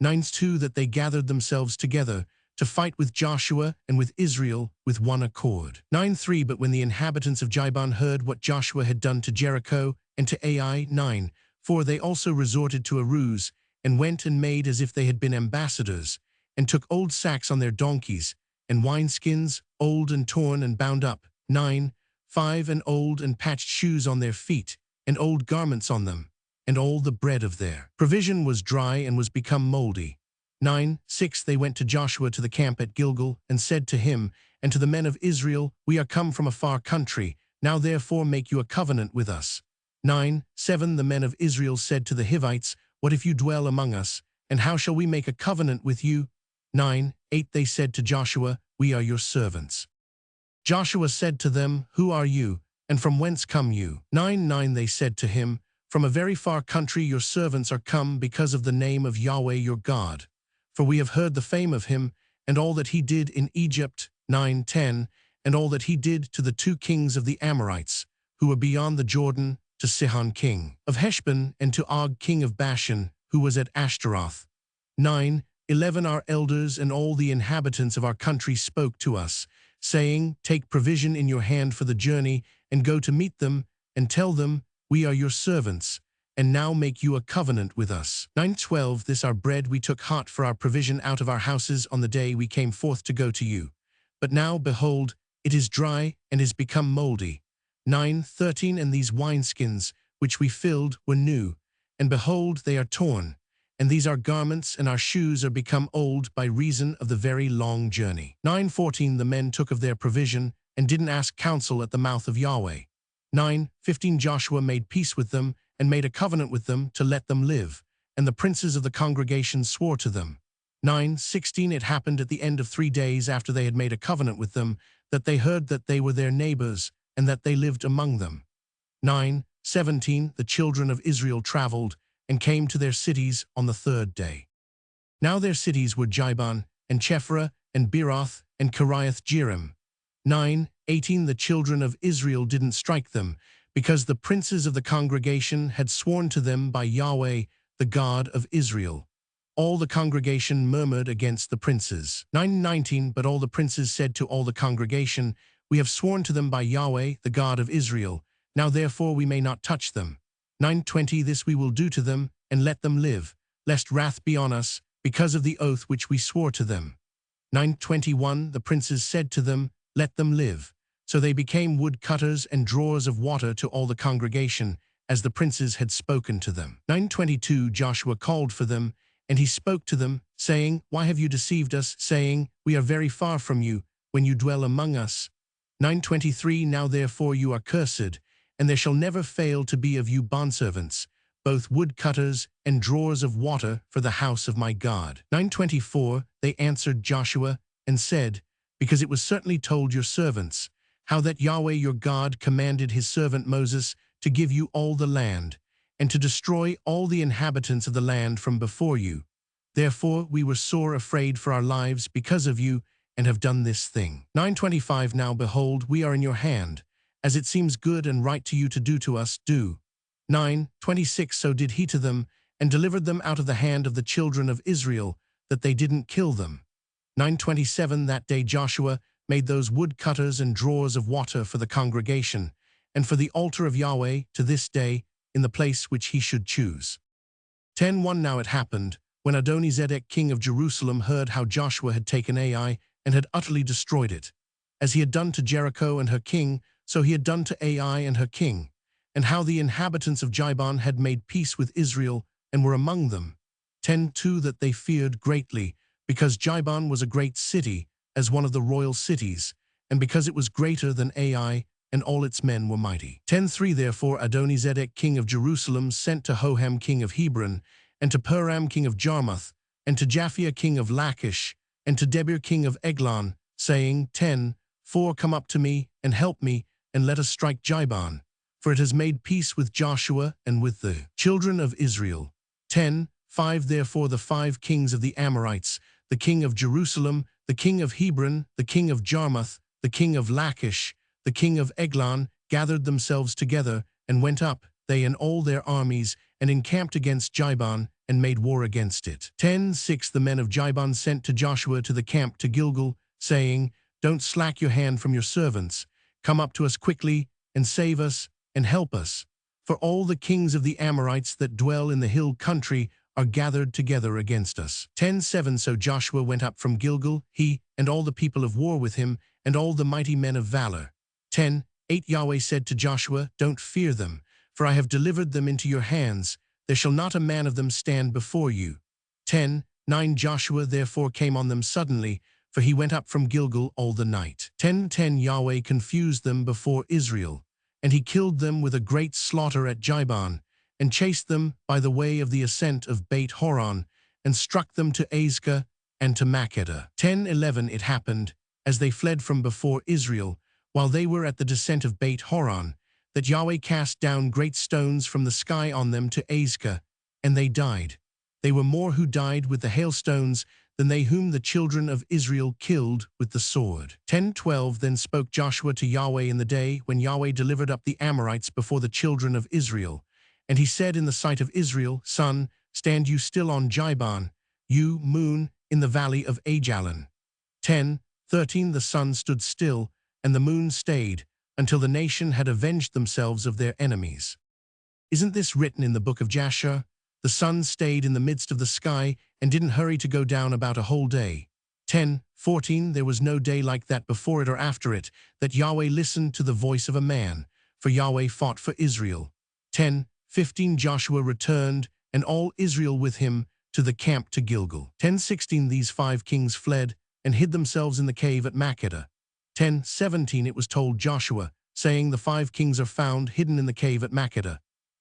9:2 That they gathered themselves together, to fight with Joshua and with Israel with one accord. 9:3 But when the inhabitants of Gibeon heard what Joshua had done to Jericho and to Ai, 9:4 They also resorted to a ruse, and went and made as if they had been ambassadors, and took old sacks on their donkeys, and wineskins, old and torn and bound up. 9:5 And old and patched shoes on their feet, and old garments on them, and all the bread of their provision was dry and was become moldy. 9:6 They went to Joshua to the camp at Gilgal, and said to him and to the men of Israel, We are come from a far country, now therefore make you a covenant with us. 9:7 The men of Israel said to the Hivites, What if you dwell among us, and how shall we make a covenant with you? 9:8 They said to Joshua, We are your servants. Joshua said to them, Who are you, and from whence come you? 9:9 They said to him, From a very far country your servants are come because of the name of Yahweh your God. For we have heard the fame of him, and all that he did in Egypt. 9:10 And all that he did to the two kings of the Amorites, who were beyond the Jordan, to Sihon king of Heshbon, and to Og king of Bashan, who was at Ashtaroth. 9:11 Our elders and all the inhabitants of our country spoke to us, saying, Take provision in your hand for the journey, and go to meet them, and tell them, We are your servants, and now make you a covenant with us. 9:12 This our bread we took hot for our provision out of our houses on the day we came forth to go to you. But now, behold, it is dry and is become moldy. 9:13 And these wineskins, which we filled, were new, and behold, they are torn. And these our garments and our shoes are become old by reason of the very long journey. 9:14 The men took of their provision, and didn't ask counsel at the mouth of Yahweh. 9:15 Joshua made peace with them, and made a covenant with them to let them live, and the princes of the congregation swore to them. 9:16 It happened at the end of 3 days after they had made a covenant with them, that they heard that they were their neighbors, and that they lived among them. 9:17 The children of Israel traveled, and came to their cities on the third day. Now their cities were Jibon, and Chephra, and Beeroth, and Kiriath-Jearim. 9:18 The children of Israel didn't strike them, because the princes of the congregation had sworn to them by Yahweh, the God of Israel. All the congregation murmured against the princes. 9:19 But all the princes said to all the congregation, We have sworn to them by Yahweh, the God of Israel. Now therefore we may not touch them. 9:20 This we will do to them, and let them live, lest wrath be on us, because of the oath which we swore to them. 9:21 The princes said to them, Let them live. So they became woodcutters and drawers of water to all the congregation, as the princes had spoken to them. 9:22 Joshua called for them, and he spoke to them, saying, Why have you deceived us, saying, We are very far from you, when you dwell among us? 9:23 Now therefore you are cursed, and there shall never fail to be of you bondservants, both woodcutters and drawers of water for the house of my God. 9:24 They answered Joshua and said, Because it was certainly told your servants, how that Yahweh your God commanded his servant Moses to give you all the land, and to destroy all the inhabitants of the land from before you. Therefore we were sore afraid for our lives because of you, and have done this thing. 9:25 Now behold, we are in your hand. As it seems good and right to you to do to us, do. 9:26 So did he to them, and delivered them out of the hand of the children of Israel, that they didn't kill them. 9:27 That day Joshua made those woodcutters and drawers of water for the congregation, and for the altar of Yahweh to this day, in the place which he should choose. 10:1 Now it happened, when Adonizedek king of Jerusalem heard how Joshua had taken Ai and had utterly destroyed it. As he had done to Jericho and her king, so he had done to Ai and her king, and how the inhabitants of Jibon had made peace with Israel and were among them. 10:2 That they feared greatly, because Jibon was a great city, as one of the royal cities, and because it was greater than Ai, and all its men were mighty. 10:3 Therefore Adonizedek king of Jerusalem sent to Hoham king of Hebron, and to Piram king of Jarmuth, and to Japhia king of Lachish, and to Debir king of Eglon, saying, 10:4 Come up to me, and help me, and let us strike Jibon, for it has made peace with Joshua and with the children of Israel. 10:5 Therefore the 5 kings of the Amorites, the king of Jerusalem, the king of Hebron, the king of Jarmuth, the king of Lachish, the king of Eglon, gathered themselves together, and went up, they and all their armies, and encamped against Jibon, and made war against it. 10:6 The men of Jibon sent to Joshua to the camp to Gilgal, saying, Don't slack your hand from your servants. Come up to us quickly, and save us, and help us. For all the kings of the Amorites that dwell in the hill country are gathered together against us. 10:7 So Joshua went up from Gilgal, he, and all the people of war with him, and all the mighty men of valor. 10:8 Yahweh said to Joshua, Don't fear them, for I have delivered them into your hands. There shall not a man of them stand before you. 10:9 Joshua therefore came on them suddenly, for he went up from Gilgal all the night. 10:10 Yahweh confused them before Israel, and he killed them with a great slaughter at Jibon, and chased them by the way of the ascent of Beit Horon, and struck them to Azekah and to Makkedah. 10:11 It happened, as they fled from before Israel, while they were at the descent of Beit Horon, that Yahweh cast down great stones from the sky on them to Azekah, and they died. They were more who died with the hailstones than they whom the children of Israel killed with the sword. 10:12 Then spoke Joshua to Yahweh in the day when Yahweh delivered up the Amorites before the children of Israel. And he said in the sight of Israel, Sun, stand you still on Jibon, you, moon, in the valley of Ajalon. 10:13 The sun stood still, and the moon stayed, until the nation had avenged themselves of their enemies. Isn't this written in the book of Jasher? The sun stayed in the midst of the sky and didn't hurry to go down about a whole day. 10:14 There was no day like that before it or after it, that Yahweh listened to the voice of a man, for Yahweh fought for Israel. 10:15 Joshua returned, and all Israel with him, to the camp to Gilgal. 10:16 These 5 kings fled, and hid themselves in the cave at Makkedah. 10:17 It was told Joshua, saying, The 5 kings are found hidden in the cave at Makkedah.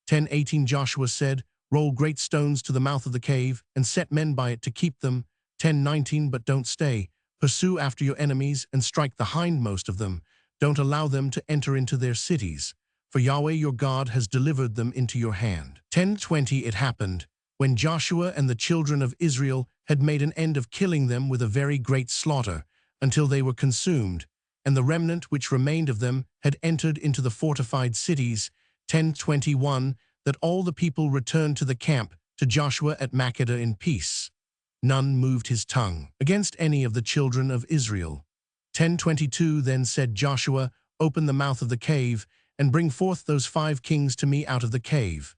10:18 Joshua said, Roll great stones to the mouth of the cave, and set men by it to keep them. 10:19 But don't stay. Pursue after your enemies, and strike the hindmost of them. Don't allow them to enter into their cities. For for Yahweh your God has delivered them into your hand. 10:20 It happened, when Joshua and the children of Israel had made an end of killing them with a very great slaughter, until they were consumed, and the remnant which remained of them had entered into the fortified cities. 10:21 That all the people returned to the camp to Joshua at Makkedah in peace. None moved his tongue against any of the children of Israel. 10:22 Then said Joshua, Open the mouth of the cave, and bring forth those 5 kings to me out of the cave.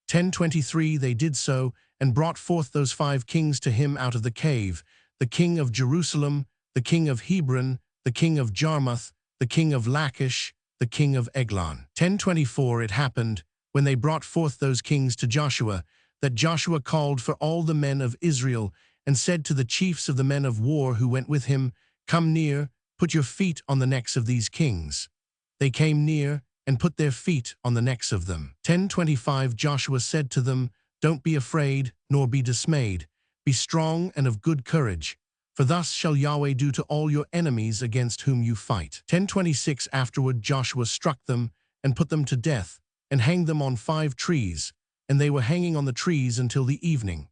10:23 They did so, and brought forth those 5 kings to him out of the cave, the king of Jerusalem, the king of Hebron, the king of Jarmuth, the king of Lachish, the king of Eglon. 10:24 It happened, when they brought forth those kings to Joshua, that Joshua called for all the men of Israel, and said to the chiefs of the men of war who went with him, Come near, put your feet on the necks of these kings. They came near, and put their feet on the necks of them. 10:25 Joshua said to them, Don't be afraid, nor be dismayed. Be strong and of good courage, for thus shall Yahweh do to all your enemies against whom you fight. 10:26 Afterward Joshua struck them, and put them to death, and hanged them on 5 trees, and they were hanging on the trees until the evening.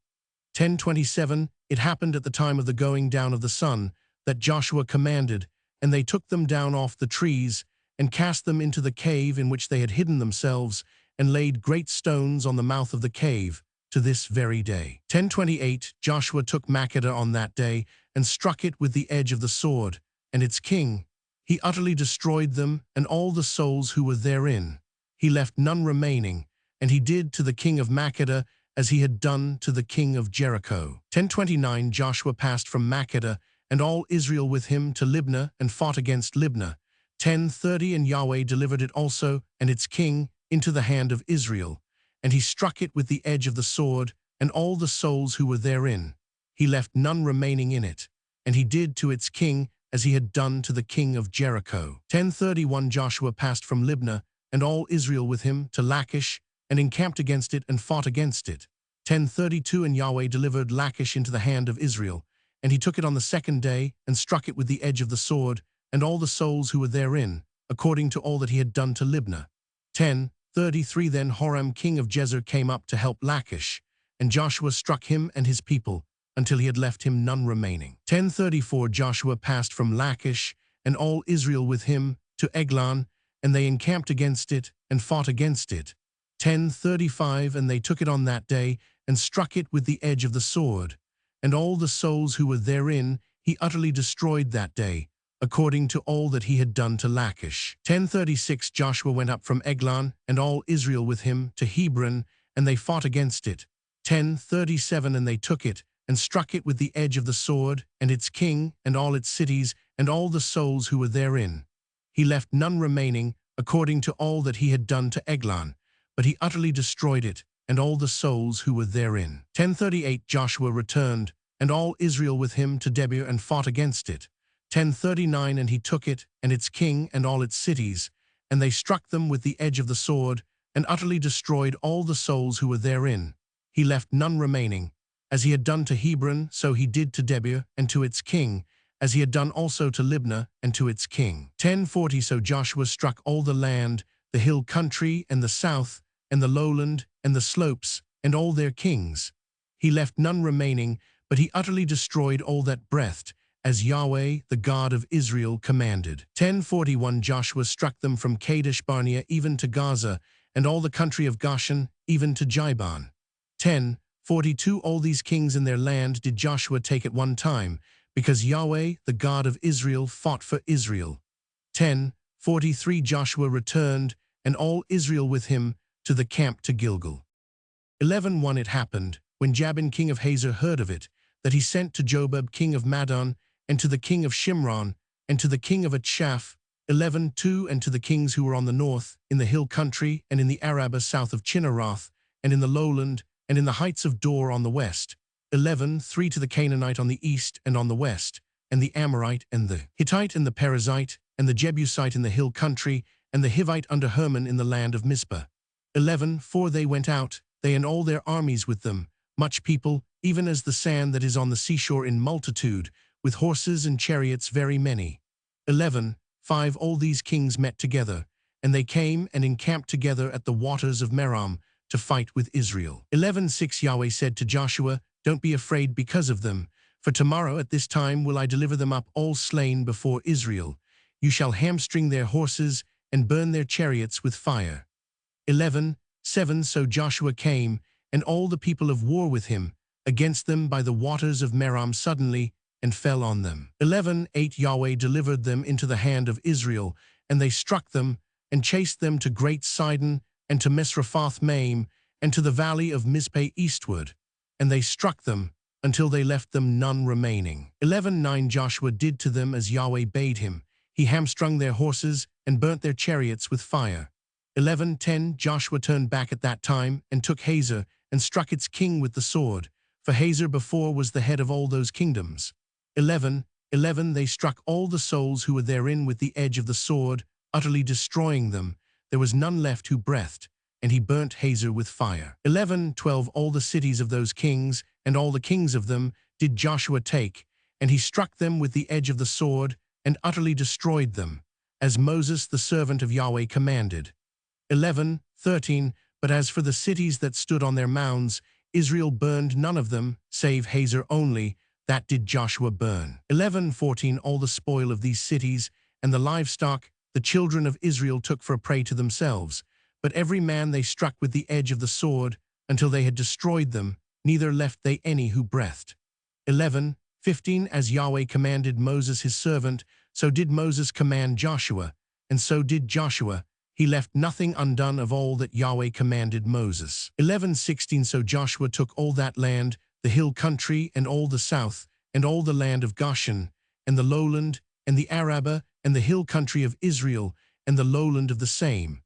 10:27 It happened at the time of the going down of the sun, that Joshua commanded, and they took them down off the trees, and cast them into the cave in which they had hidden themselves, and laid great stones on the mouth of the cave, to this very day. 10:28 Joshua took Makkedah on that day, and struck it with the edge of the sword, and its king. He utterly destroyed them, and all the souls who were therein. He left none remaining, and he did to the king of Makkedah as he had done to the king of Jericho. 10:29 Joshua passed from Makkedah, and all Israel with him, to Libnah, and fought against Libnah. 10:30 And Yahweh delivered it also, and its king, into the hand of Israel. And he struck it with the edge of the sword, and all the souls who were therein. He left none remaining in it. And he did to its king as he had done to the king of Jericho. 10:31 Joshua passed from Libnah, and all Israel with him, to Lachish, and encamped against it, and fought against it. 10:32 And Yahweh delivered Lachish into the hand of Israel. And he took it on the 2nd day, and struck it with the edge of the sword, and all the souls who were therein, according to all that he had done to Libnah. 10:33 Then Horam king of Jezer came up to help Lachish, and Joshua struck him and his people, until he had left him none remaining. 10:34 Joshua passed from Lachish, and all Israel with him, to Eglon, and they encamped against it, and fought against it. 10:35 And they took it on that day, and struck it with the edge of the sword, and all the souls who were therein he utterly destroyed that day, according to all that he had done to Lachish. 10:36 Joshua went up from Eglon, and all Israel with him, to Hebron, and they fought against it. 10:37 And they took it, and struck it with the edge of the sword, and its king, and all its cities, and all the souls who were therein. He left none remaining, according to all that he had done to Eglon, but he utterly destroyed it, and all the souls who were therein. 10:38 Joshua returned, and all Israel with him, to Debir, and fought against it. 10:39 And he took it, and its king, and all its cities, and they struck them with the edge of the sword, and utterly destroyed all the souls who were therein. He left none remaining. As he had done to Hebron, so he did to Debir, and to its king, as he had done also to Libnah, and to its king. 10:40 So Joshua struck all the land, the hill country, and the south, and the lowland, and the slopes, and all their kings. He left none remaining, but he utterly destroyed all that breathed, as Yahweh, the God of Israel, commanded. 10:41 Joshua struck them from Kadesh Barnea even to Gaza, and all the country of Goshen, even to Jibon. 10:42 All these kings in their land did Joshua take at one time, because Yahweh, the God of Israel, fought for Israel. 10:43 Joshua returned, and all Israel with him, to the camp to Gilgal. 11:1 It happened, when Jabin king of Hazor heard of it, that he sent to Jobab king of Madon, and to the king of Shimron, and to the king of Atshaph. 11:2 And to the kings who were on the north, in the hill country, and in the Arabah south of Chinneroth, and in the lowland, and in the heights of Dor on the west. 11:3 To the Canaanite on the east and on the west, and the Amorite, and the Hittite, and the Perizzite, and the Jebusite in the hill country, and the Hivite under Hermon in the land of Mizpah. 11:4 They went out, they and all their armies with them, much people, even as the sand that is on the seashore in multitude, with horses and chariots very many. 11:5 All these kings met together, and they came and encamped together at the waters of Merom to fight with Israel. 11:6 Yahweh said to Joshua, "Don't be afraid because of them, for tomorrow at this time will I deliver them up all slain before Israel. You shall hamstring their horses and burn their chariots with fire." 11:7 So Joshua came, and all the people of war with him, against them by the waters of Merom suddenly, and fell on them. 11:8 Yahweh delivered them into the hand of Israel, and they struck them, and chased them to Great Sidon, and to Misrephoth-Maim, and to the valley of Mizpeh eastward. And they struck them, until they left them none remaining. 11:9 Joshua did to them as Yahweh bade him. He hamstrung their horses, and burnt their chariots with fire. 11:10 Joshua turned back at that time, and took Hazor, and struck its king with the sword, for Hazor before was the head of all those kingdoms. 11:11 They struck all the souls who were therein with the edge of the sword, utterly destroying them. There was none left who breathed, and he burnt Hazor with fire. 11:12 All the cities of those kings, and all the kings of them, did Joshua take, and he struck them with the edge of the sword, and utterly destroyed them, as Moses the servant of Yahweh commanded. 11:13 But as for the cities that stood on their mounds, Israel burned none of them, save Hazor only, that did Joshua burn. 11:14 All the spoil of these cities, and the livestock, the children of Israel took for a prey to themselves, but every man they struck with the edge of the sword, until they had destroyed them, neither left they any who breathed. 11:15 As Yahweh commanded Moses his servant, so did Moses command Joshua, and so did Joshua. He left nothing undone of all that Yahweh commanded Moses. 11:16 So Joshua took all that land, the hill country, and all the south, and all the land of Goshen, and the lowland, and the Arabah, and the hill country of Israel, and the lowland of the same.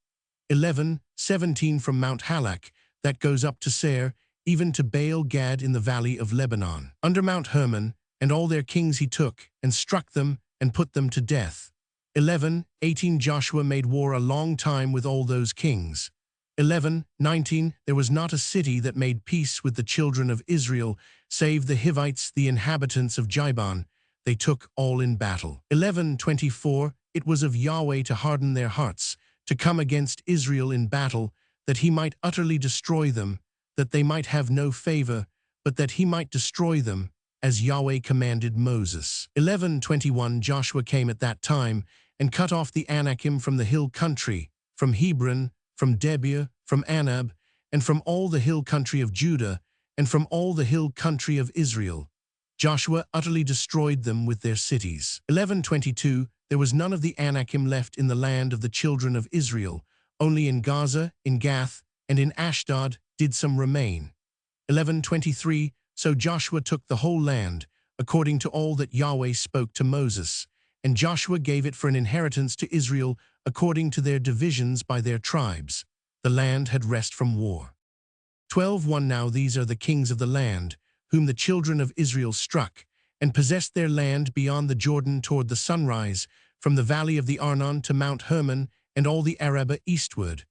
11:17 From Mount Halak, that goes up to Seir, even to Baal Gad in the valley of Lebanon. Under Mount Hermon, and all their kings he took, and struck them, and put them to death. 11:18 Joshua made war a long time with all those kings. 11:19 There was not a city that made peace with the children of Israel, save the Hivites, the inhabitants of Jibon. They took all in battle. 11:24 It was of Yahweh to harden their hearts, to come against Israel in battle, that he might utterly destroy them, that they might have no favor, but that he might destroy them, as Yahweh commanded Moses. 11:21 Joshua came at that time, and cut off the Anakim from the hill country, from Hebron, from Debir, from Anab, and from all the hill country of Judah, and from all the hill country of Israel. Joshua utterly destroyed them with their cities. 11:22 There was none of the Anakim left in the land of the children of Israel, only in Gaza, in Gath, and in Ashdod did some remain. 11:23 So Joshua took the whole land, according to all that Yahweh spoke to Moses, and Joshua gave it for an inheritance to Israel according to their divisions by their tribes. The land had rest from war. 12:1 Now these are the kings of the land, whom the children of Israel struck, and possessed their land beyond the Jordan toward the sunrise, from the valley of the Arnon to Mount Hermon, and all the Arabah eastward.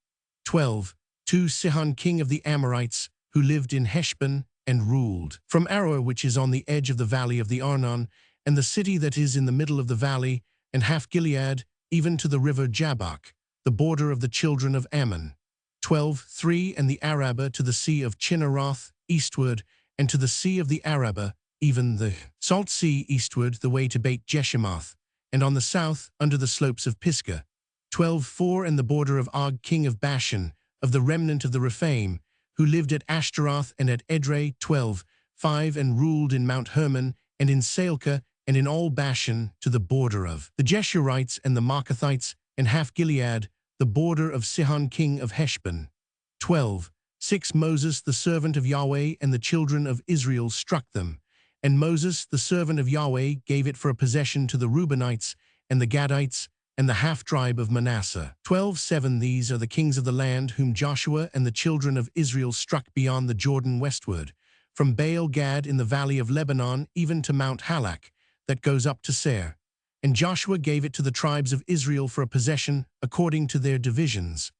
12:2 Sihon king of the Amorites, who lived in Heshbon, and ruled from Aroer, which is on the edge of the valley of the Arnon, and the city that is in the middle of the valley, and half Gilead, even to the river Jabbok, the border of the children of Ammon. 12:3 And the Arabah to the sea of Chinneroth eastward, and to the sea of the Arabah, even the Salt Sea eastward, the way to Beit Jeshimoth, and on the south, under the slopes of Pisgah. 12:4 And the border of Og king of Bashan, of the remnant of the Rephaim, who lived at Ashtaroth and at Edrei. 12:5 And ruled in Mount Hermon, and in Salcah, and in all Bashan, to the border of the Jeshurites and the Maacathites, and half Gilead, the border of Sihon king of Heshbon. 12:6 Moses the servant of Yahweh and the children of Israel struck them, and Moses the servant of Yahweh gave it for a possession to the Reubenites, and the Gadites, and the half-tribe of Manasseh. 12:7 These are the kings of the land whom Joshua and the children of Israel struck beyond the Jordan westward, from Baal Gad in the valley of Lebanon even to Mount Halak, that goes up to Seir. And Joshua gave it to the tribes of Israel for a possession according to their divisions.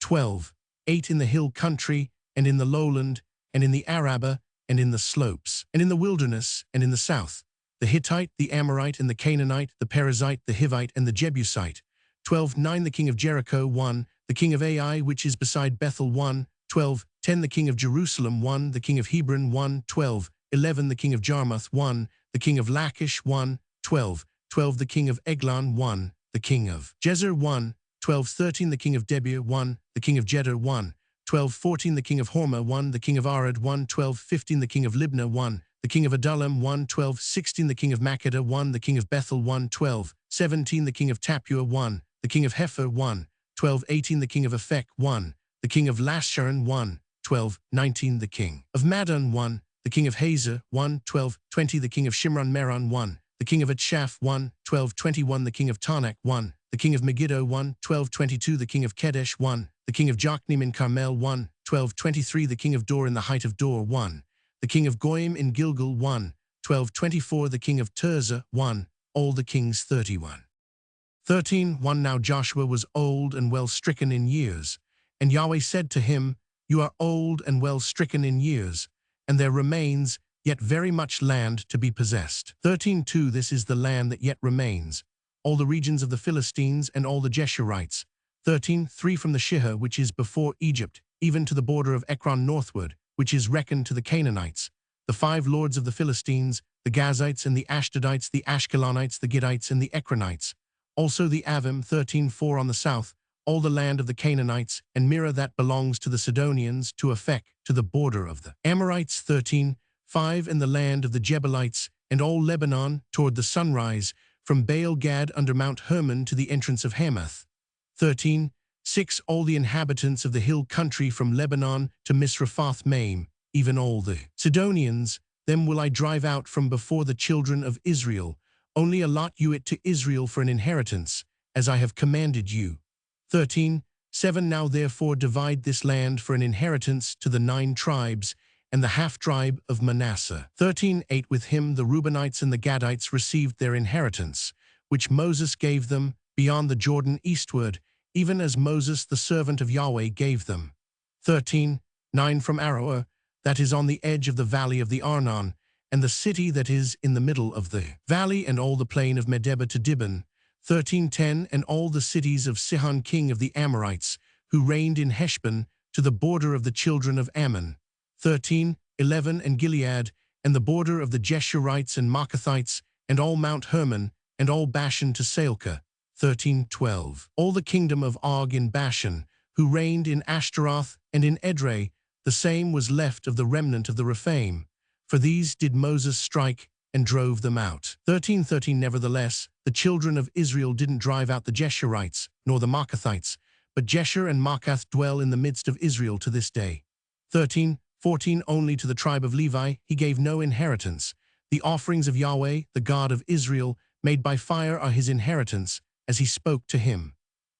12:8 In the hill country, and in the lowland, and in the Arabah, and in the slopes, and in the wilderness, and in the south, the Hittite, the Amorite, and the Canaanite, the Perizzite, the Hivite, and the Jebusite, 12:9 The king of Jericho 1, the king of Ai which is beside Bethel 1, 12:10 The king of Jerusalem 1, the king of Hebron 1, 12:11 The king of Jarmuth 1, the king of Lachish 1, 12:12 The king of Eglon 1, the king of Jezer 1, 12:13 The king of Debir 1, the king of Jeddah 1, 12:14 The king of Hormah 1, the king of Arad 1, 12:15 The king of Libnah 1, the king of Adullam 1, 12:16 The king of Makkedah 1, the king of Bethel 1, 12:17 The king of Tapua 1, the king of Hepher 1, 12:18 The king of Aphek 1, the king of Lasharon 1, 12:19 The king of Madon 1, the king of Hazor 1, 12:20 The king of Shimron Meron 1, the king of Atshaph 1, 12:21 The king of Tanakh 1, the king of Megiddo 1, 12:22 The king of Kedesh 1, the king of Jokneam in Carmel 1, 12:23 The king of Dor in the height of Dor 1, the king of Goyim in Gilgal 1, 12:24 The king of Tirzah 1, all the kings 31. 13:1 Now Joshua was old and well stricken in years, and Yahweh said to him, You are old and well stricken in years, and there remains yet very much land to be possessed. 13:2 This is the land that yet remains, all the regions of the Philistines and all the Jeshurites. 13:3 From the Shihor which is before Egypt, even to the border of Ekron northward, which is reckoned to the Canaanites, the 5 lords of the Philistines, the Gazites and the Ashdodites, the Ashkelonites, the Gittites and the Ekronites, also the Avim. 13:4 On the south, all the land of the Canaanites, and Mirah that belongs to the Sidonians, to Aphek, to the border of the Amorites. 13:5 And the land of the Jebuelites, and all Lebanon, toward the sunrise, from Baal Gad under Mount Hermon to the entrance of Hamath. 13:6 All the inhabitants of the hill country from Lebanon to Misrephoth Maim, even all the Sidonians, them will I drive out from before the children of Israel. Only allot you it to Israel for an inheritance, as I have commanded you. 13:7 Now therefore divide this land for an inheritance to the 9 tribes, and the half-tribe of Manasseh. 13:8 With him the Reubenites and the Gadites received their inheritance, which Moses gave them, beyond the Jordan eastward, even as Moses the servant of Yahweh gave them. 13:9 From Aroer, that is on the edge of the valley of the Arnon, and the city that is in the middle of the valley, and all the plain of Medeba to Dibon. 13:10 And all the cities of Sihon king of the Amorites, who reigned in Heshbon, to the border of the children of Ammon. 13:11 And Gilead, and the border of the Jeshurites and Maacathites, and all Mount Hermon, and all Bashan to Salcah. 13:12 All the kingdom of Og in Bashan, who reigned in Ashtaroth and in Edrei, the same was left of the remnant of the Rephaim. For these did Moses strike, and drove them out. 13:13 Nevertheless, the children of Israel didn't drive out the Jeshurites, nor the Maacathites, but Jesher and Maacath dwell in the midst of Israel to this day. 13:14 Only to the tribe of Levi he gave no inheritance. The offerings of Yahweh, the God of Israel, made by fire are his inheritance, as he spoke to him.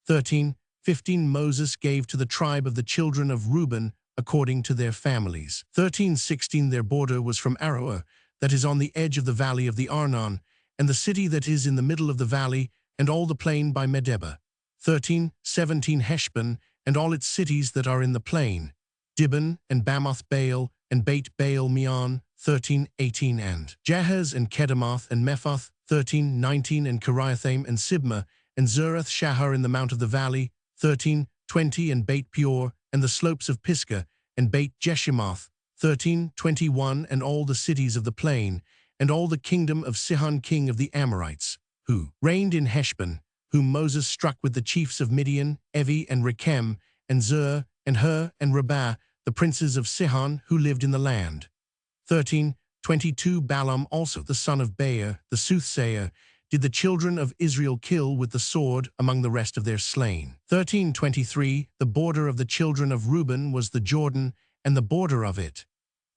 13:15 Moses gave to the tribe of the children of Reuben according to their families. 13:16 Their border was from Aroer, that is on the edge of the valley of the Arnon, and the city that is in the middle of the valley, and all the plain by Medeba. 13:17 Heshbon, and all its cities that are in the plain, Dibon, and Bamoth Baal, and Beit Baal Meon. 13:18 And Jahaz, and Kedemoth, and Mephoth. 13:19 And Kiriathaim, and Sibmah, and Zerath Shahar in the mount of the valley. 13:20 And Beit Peor, and the slopes of Pisgah, and Beit Jeshimoth. 13:21 And all the cities of the plain, and all the kingdom of Sihon king of the Amorites, who reigned in Heshbon, whom Moses struck with the chiefs of Midian, Evi and Rechem, and Zur, and Hur, and Rabah, the princes of Sihon who lived in the land. 13:22 Balaam also the son of Beor, the soothsayer, did the children of Israel kill with the sword among the rest of their slain. 13:23 The border of the children of Reuben was the Jordan, and the border of it.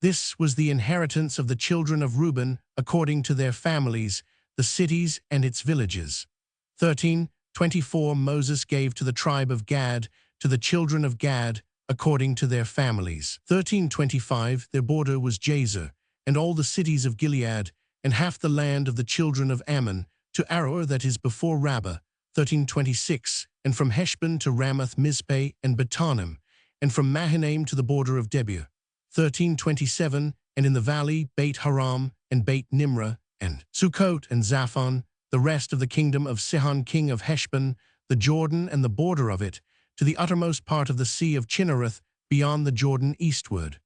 This was the inheritance of the children of Reuben, according to their families, the cities and its villages. 13:24 Moses gave to the tribe of Gad, to the children of Gad, according to their families. 13:25 Their border was Jazer, and all the cities of Gilead, and half the land of the children of Ammon, to Aroer that is before Rabbah. 13:26 And from Heshbon to Ramoth Mizpeh and Betanim, and from Mahanaim to the border of Debir. 13:27 And in the valley Beit Haram, and Beit Nimrah, and Sukkot and Zaphon, the rest of the kingdom of Sihon king of Heshbon, the Jordan and the border of it, to the uttermost part of the sea of Chinnereth, beyond the Jordan eastward.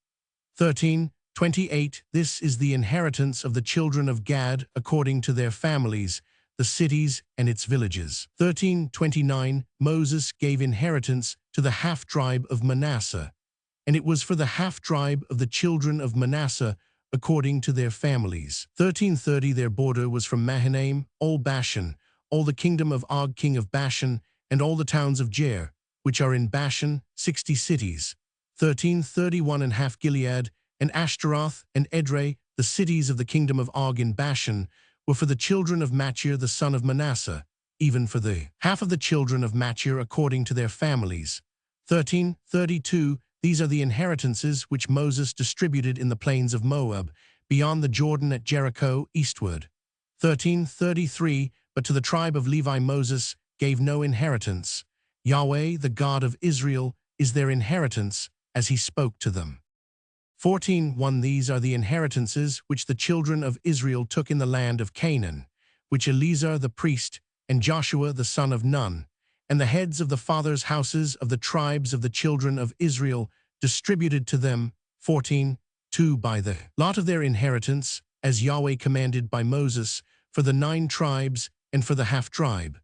13:28 This is the inheritance of the children of Gad according to their families, the cities and its villages. 13:29 Moses gave inheritance to the half-tribe of Manasseh, and it was for the half-tribe of the children of Manasseh according to their families. 13:30 Their border was from Mahanaim, all Bashan, all the kingdom of Og king of Bashan, and all the towns of Jair, which are in Bashan, 60 cities. 13:31 And half Gilead, and Ashtaroth, and Edrei, the cities of the kingdom of Og in Bashan, were for the children of Machir the son of Manasseh, even for the half of the children of Machir according to their families. 13:32 These are the inheritances which Moses distributed in the plains of Moab, beyond the Jordan at Jericho, eastward. 13:33 But to the tribe of Levi Moses gave no inheritance. Yahweh, the God of Israel, is their inheritance, as he spoke to them. 14:1 These are the inheritances which the children of Israel took in the land of Canaan, which Eleazar the priest, and Joshua the son of Nun, and the heads of the fathers' houses of the tribes of the children of Israel distributed to them. 14:2 By the lot of their inheritance, as Yahweh commanded by Moses, for the 9 tribes and for the half-tribe.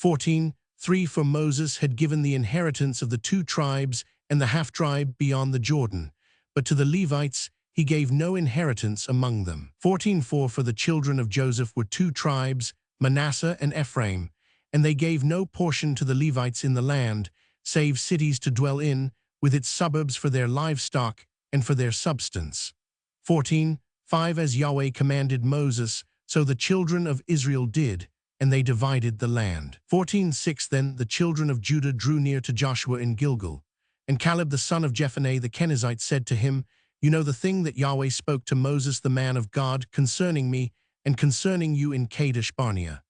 14:3 For Moses had given the inheritance of the 2 tribes and the half-tribe beyond the Jordan, but to the Levites he gave no inheritance among them. 14:4 For the children of Joseph were 2 tribes, Manasseh and Ephraim, and they gave no portion to the Levites in the land, save cities to dwell in, with its suburbs for their livestock and for their substance. 14:5 As Yahweh commanded Moses, so the children of Israel did, and they divided the land. 14:6 Then the children of Judah drew near to Joshua in Gilgal, and Caleb the son of Jephunneh the Kenizzite said to him, You know the thing that Yahweh spoke to Moses the man of God concerning me and concerning you in Kadesh Barnea.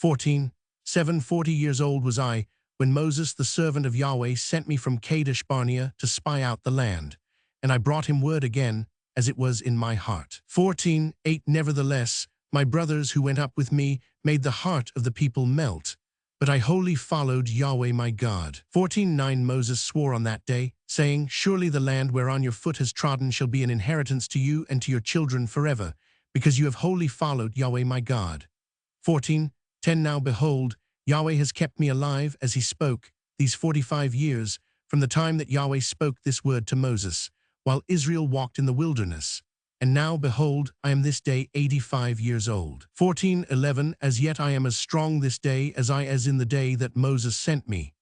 14:7 40 years old was I, when Moses the servant of Yahweh sent me from Kadesh Barnea to spy out the land, and I brought him word again, as it was in my heart. 14:8 Nevertheless, my brothers who went up with me made the heart of the people melt, but I wholly followed Yahweh my God. 14:9 Moses swore on that day, saying, Surely the land whereon your foot has trodden shall be an inheritance to you and to your children forever, because you have wholly followed Yahweh my God. 14:10 Now behold, Yahweh has kept me alive as he spoke, these 45 years, from the time that Yahweh spoke this word to Moses, while Israel walked in the wilderness. And now, behold, I am this day 85 years old. 14:11 As yet I am as strong this day as in the day that Moses sent me.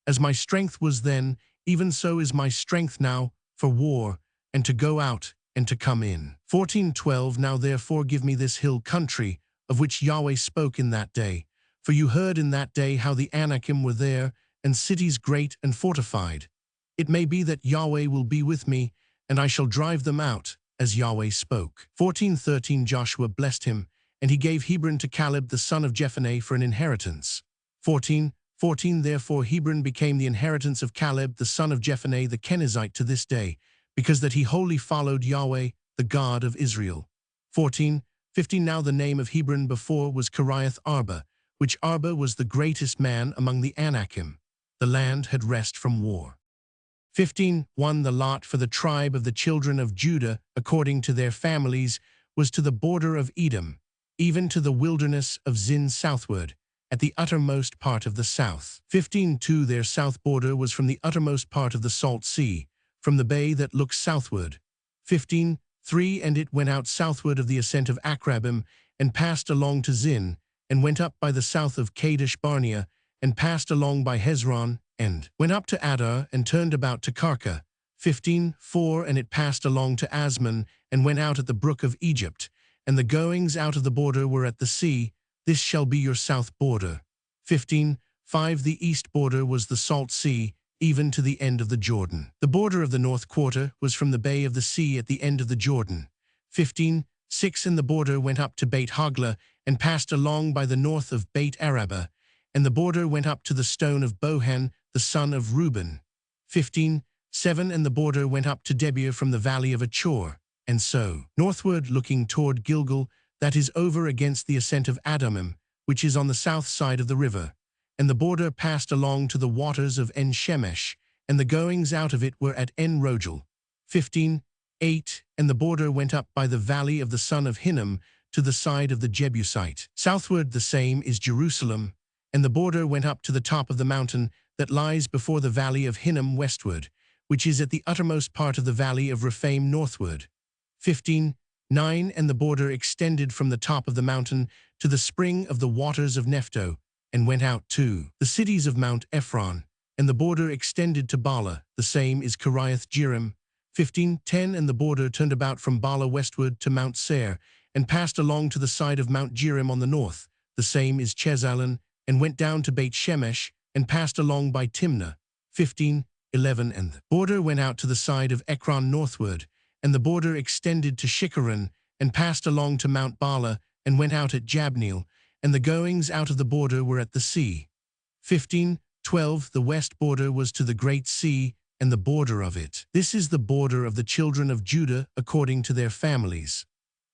As my strength was then, even so is my strength now, for war, and to go out, and to come in. 14:12 Now therefore give me this hill country, of which Yahweh spoke in that day. For you heard in that day how the Anakim were there, and cities great and fortified. It may be that Yahweh will be with me, and I shall drive them out, as Yahweh spoke. 14:13 Joshua blessed him, and he gave Hebron to Caleb the son of Jephunneh for an inheritance. 14:14 Therefore Hebron became the inheritance of Caleb the son of Jephunneh the Kenizzite to this day, because that he wholly followed Yahweh, the God of Israel. 14:15 Now the name of Hebron before was Kiriath Arba, which Arba was the greatest man among the Anakim. The land had rest from war. 15:1 The lot for the tribe of the children of Judah, according to their families, was to the border of Edom, even to the wilderness of Zin southward, at the uttermost part of the south. 15:2 Their south border was from the uttermost part of the Salt Sea, from the bay that looks southward. 15:3 And it went out southward of the ascent of Akrabim, and passed along to Zin, and went up by the south of Kadesh Barnea, and passed along by Hezron, and went up to Adar, and turned about to Karka. 15:4 And it passed along to Asmon, and went out at the brook of Egypt, and the goings out of the border were at the sea. This shall be your south border. 15:5 The east border was the Salt Sea, even to the end of the Jordan. The border of the north quarter was from the bay of the sea at the end of the Jordan. 15:6 And the border went up to Beit Hogla, and passed along by the north of Beit Araba, and the border went up to the stone of Bohan, the son of Reuben. 15:7 And the border went up to Debir from the valley of Achor, and so northward looking toward Gilgal, that is over against the ascent of Adumim, which is on the south side of the river. and the border passed along to the waters of En-Shemesh, and the goings out of it were at En-Rogel. 15:8, and the border went up by the valley of the son of Hinnom to the side of the Jebusite. Southward the same is Jerusalem, and the border went up to the top of the mountain that lies before the valley of Hinnom westward, which is at the uttermost part of the valley of Rephaim northward. 15:9, and the border extended from the top of the mountain to the spring of the waters of Nephto, and went out to the cities of Mount Ephron, and the border extended to Bala, the same is Kiriath Jearim. 15:10, and the border turned about from Bala westward to Mount Seir, and passed along to the side of Mount Jearim on the north, the same is Chesalon, and went down to Beit Shemesh, and passed along by Timnah. 15:11, and the border went out to the side of Ekron northward, and the border extended to Shikharan, and passed along to Mount Bala, and went out at Jabneel, and the goings out of the border were at the sea. 15:12, the west border was to the great sea, and the border of it. This is the border of the children of Judah according to their families.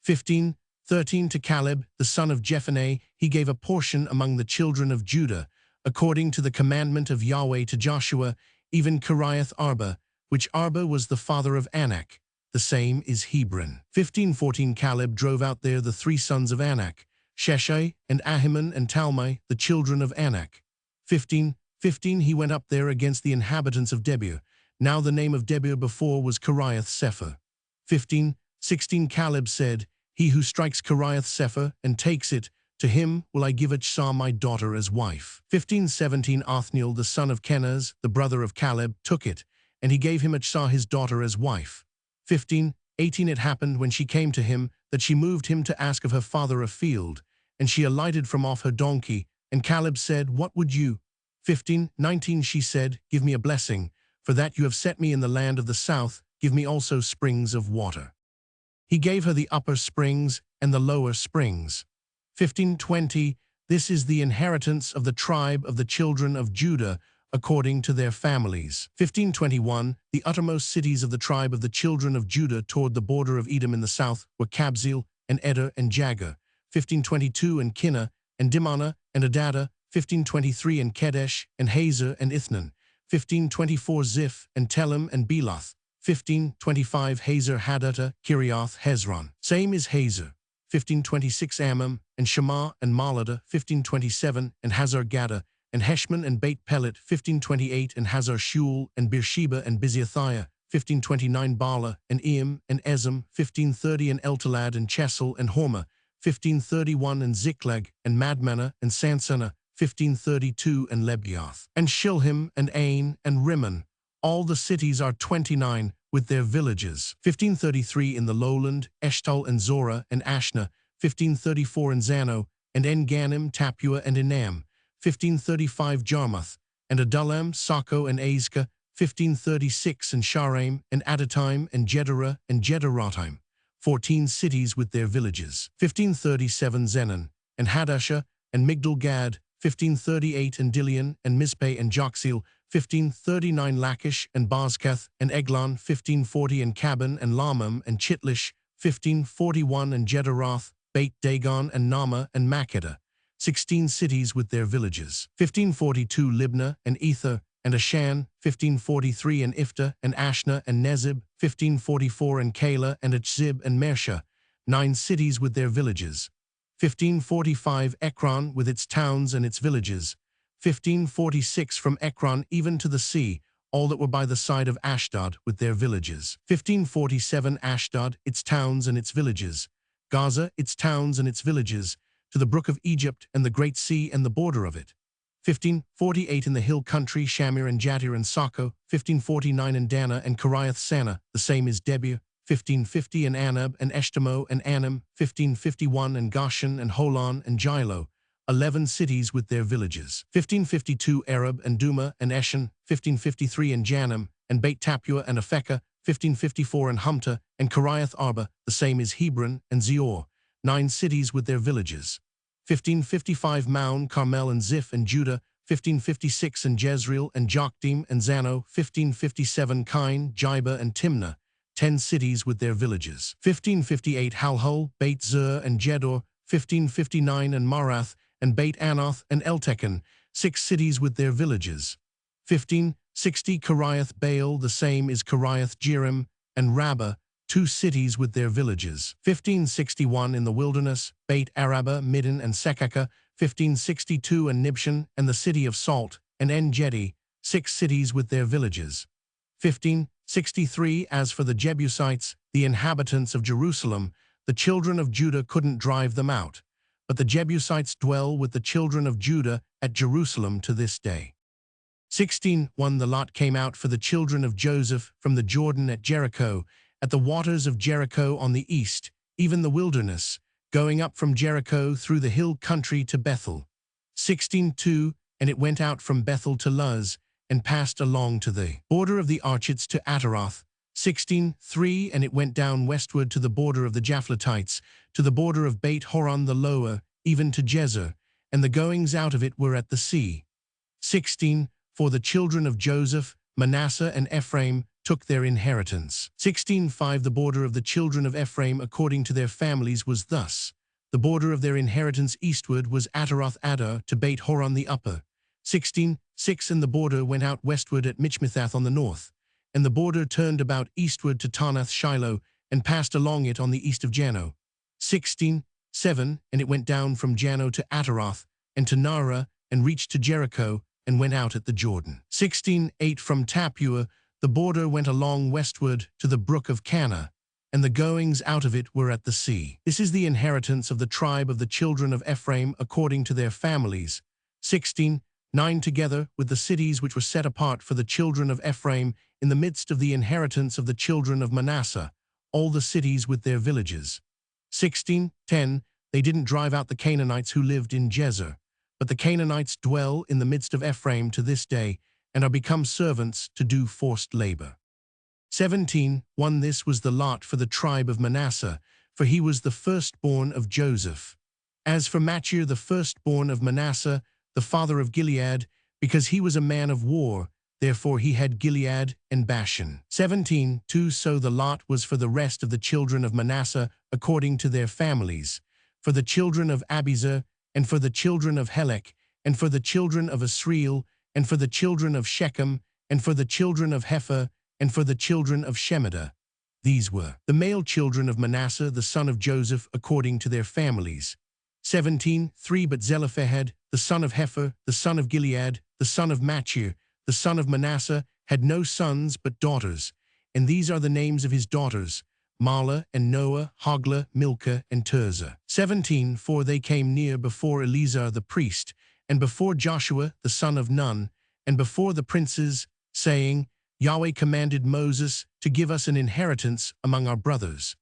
15:13, to Caleb, the son of Jephunneh, he gave a portion among the children of Judah, according to the commandment of Yahweh to Joshua, even Kiriath Arba, which Arba was the father of Anak. The same is Hebron. 15:14, Caleb drove out there the three sons of Anak, Sheshai and Ahiman and Talmai, the children of Anak. 15:15, he went up there against the inhabitants of Debir. Now the name of Debir before was Kiriath Sepher. 15:16, Caleb said, he who strikes Kiriath Sepher and takes it, to him will I give Achsah my daughter as wife. 15:17, Othniel the son of Kenaz, the brother of Caleb, took it, and he gave him Achsah his daughter as wife. 15:18, it happened when she came to him that she moved him to ask of her father a field, and she alighted from off her donkey, and Caleb said, what would you? 15:19, she said, give me a blessing, for that you have set me in the land of the south, give me also springs of water. He gave her the upper springs and the lower springs. 15:20, this is the inheritance of the tribe of the children of Judah, according to their families. 15:21, the uttermost cities of the tribe of the children of Judah toward the border of Edom in the south were Kabzeel, and Eder, and Jagur. 15:22, and Kinnah, and Dimana, and Adadah. 15:23, and Kedesh, and Hazer, and Ithnan. 15:24, Ziph, and Telem, and Beloth. 15:25, Hazer Hadattah, Kiriath Hezron. Same is Hazer. 15:26, Ammam, and Shema, and Maladah. 15:27, and Hazar Gaddah, and Heshmon, and Beit Pelet. 15:28, and Hazar Shul, and Beersheba, and Biziathiah. 15:29, Bala, and Eam, and Ezem. 15:30, and Eltalad, and Chesel, and Hormah. 15:31, and Ziklag, and Madmannah, and Sansannah. 15:32, and Lebioth, and Shilhim, and Ain, and Rimmon. All the cities are 29, with their villages. 15:33, in the lowland, Eshtal, and Zorah, and Ashna. 15:34, in Zano, and En-Ganim, Tapua, and Enam. 15:35, Jarmuth, and Adullam, Sako, and Azekah. 15:36, in Sharaim, and Adatim, and Gederah, and Gederotaim. 14 cities with their villages. 15:37, Zenon, and Hadashah, and Migdal-Gad. 15:38, and Dilian, and Mizpeh, and Joxil. 15:39, Lachish, and Bozkath, and Eglon. 15:40, and Caban, and Lamam, and Chitlish. 15:41, and Gederoth, Beit Dagon, and Nama, and Makkedah. 16 cities with their villages. 15:42, Libnah, and Ether, and Ashan. 15:43, and Ifta, and Ashna, and Nezib. 15:44, and Kala, and Achzib, and Mersha. 9 cities with their villages. 15:45, Ekron with its towns and its villages. 15:46, from Ekron even to the sea, all that were by the side of Ashdod with their villages. 15:47, Ashdod, its towns and its villages. Gaza, its towns and its villages, to the brook of Egypt and the great sea and the border of it. 15:48, in the hill country, Shamir and Jatir and Sako. 15:49, in Dana and Kiriath Sana, the same is Debir. 15:50, in Anab and Eshtemo and Anam. 15:51, in Goshen and Holon and Gilo. 11 cities with their villages. 15:52, Arab and Duma and Eshan. 15:53, in Janam and Beit Tapua and Aphekah. 15:54, in Humta and Kiriath Arba, the same is Hebron and Zior. 9 cities with their villages. 15:55, Maon, Carmel, and Ziph, and Judah. 15:56, in Jezreel, and Jokdeam, and Zano. 15:57, Kain, Jibah, and Timnah. 10 cities with their villages. 15:58, Halhul, Beit Zur, and Jedor. 15:59, and Marath, and Beit Anoth, and Eltekon. 6 cities with their villages. 1560 Kiriath Baal, the same is Kiriath Jearim, and Rabbah, 2 cities with their villages. 1561 in the wilderness, Beit Araba, Middin, and Sekaka. 1562 and Nibshan, and the city of Salt, and En-Gedi, 6 cities with their villages. 1563 As for the Jebusites, the inhabitants of Jerusalem, the children of Judah couldn't drive them out, but the Jebusites dwell with the children of Judah at Jerusalem to this day. 16:1 The lot came out for the children of Joseph from the Jordan at Jericho, at the waters of Jericho on the east, even the wilderness, going up from Jericho through the hill country to Bethel. 16:2 And it went out from Bethel to Luz, and passed along to the border of the Archites to Ataroth. 16:3 And it went down westward to the border of the Japhletites, to the border of Beit Horon the lower, even to Jezer, and the goings out of it were at the sea. 16 For the children of Joseph, Manasseh and Ephraim took their inheritance. 16:5 The border of the children of Ephraim according to their families was thus. The border of their inheritance eastward was Ataroth Adar to Beit Horon the upper. 16:6 And the border went out westward at Michmethath on the north, and the border turned about eastward to Tanath Shiloh, and passed along it on the east of Jano. 16:7 And it went down from Jano to Ataroth, and to Nara, and reached to Jericho, and went out at the Jordan. 16:8 From Tapua, the border went along westward to the brook of Cana, and the goings out of it were at the sea. This is the inheritance of the tribe of the children of Ephraim according to their families. 16:9 Together with the cities which were set apart for the children of Ephraim in the midst of the inheritance of the children of Manasseh, all the cities with their villages. 16:10 They didn't drive out the Canaanites who lived in Jezer, but the Canaanites dwell in the midst of Ephraim to this day, and are become servants to do forced labor. 17:1 This was the lot for the tribe of Manasseh, for he was the firstborn of Joseph. As for Machir, the firstborn of Manasseh, the father of Gilead, because he was a man of war, therefore he had Gilead and Bashan. 17:2 So the lot was for the rest of the children of Manasseh according to their families, for the children of Abiezer, and for the children of Helek, and for the children of Asriel, and for the children of Shechem, and for the children of Hepher, and for the children of Shemida. These were the male children of Manasseh, the son of Joseph, according to their families. 17:3 But Zelophehad, the son of Hepher, the son of Gilead, the son of Machir, the son of Manasseh, had no sons but daughters, and these are the names of his daughters, Mahlah and Noah, Hoglah, Milcah, and Tirzah. 17 For they came near before Eleazar the priest, and before Joshua the son of Nun, and before the princes, saying, Yahweh commanded Moses to give us an inheritance among our brothers.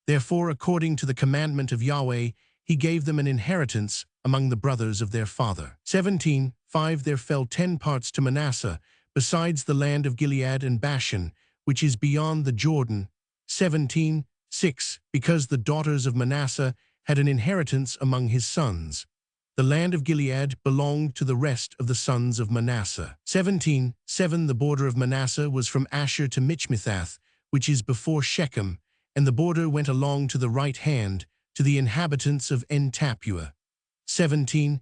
Therefore, according to the commandment of Yahweh, he gave them an inheritance among the brothers of their father. 17:5 There fell 10 parts to Manasseh, besides the land of Gilead and Bashan, which is beyond the Jordan. 17:6 Because the daughters of Manasseh had an inheritance among his sons. The land of Gilead belonged to the rest of the sons of Manasseh. 17:7 The border of Manasseh was from Asher to Michmethath, which is before Shechem, and the border went along to the right hand, to the inhabitants of En-Tapua. 17:8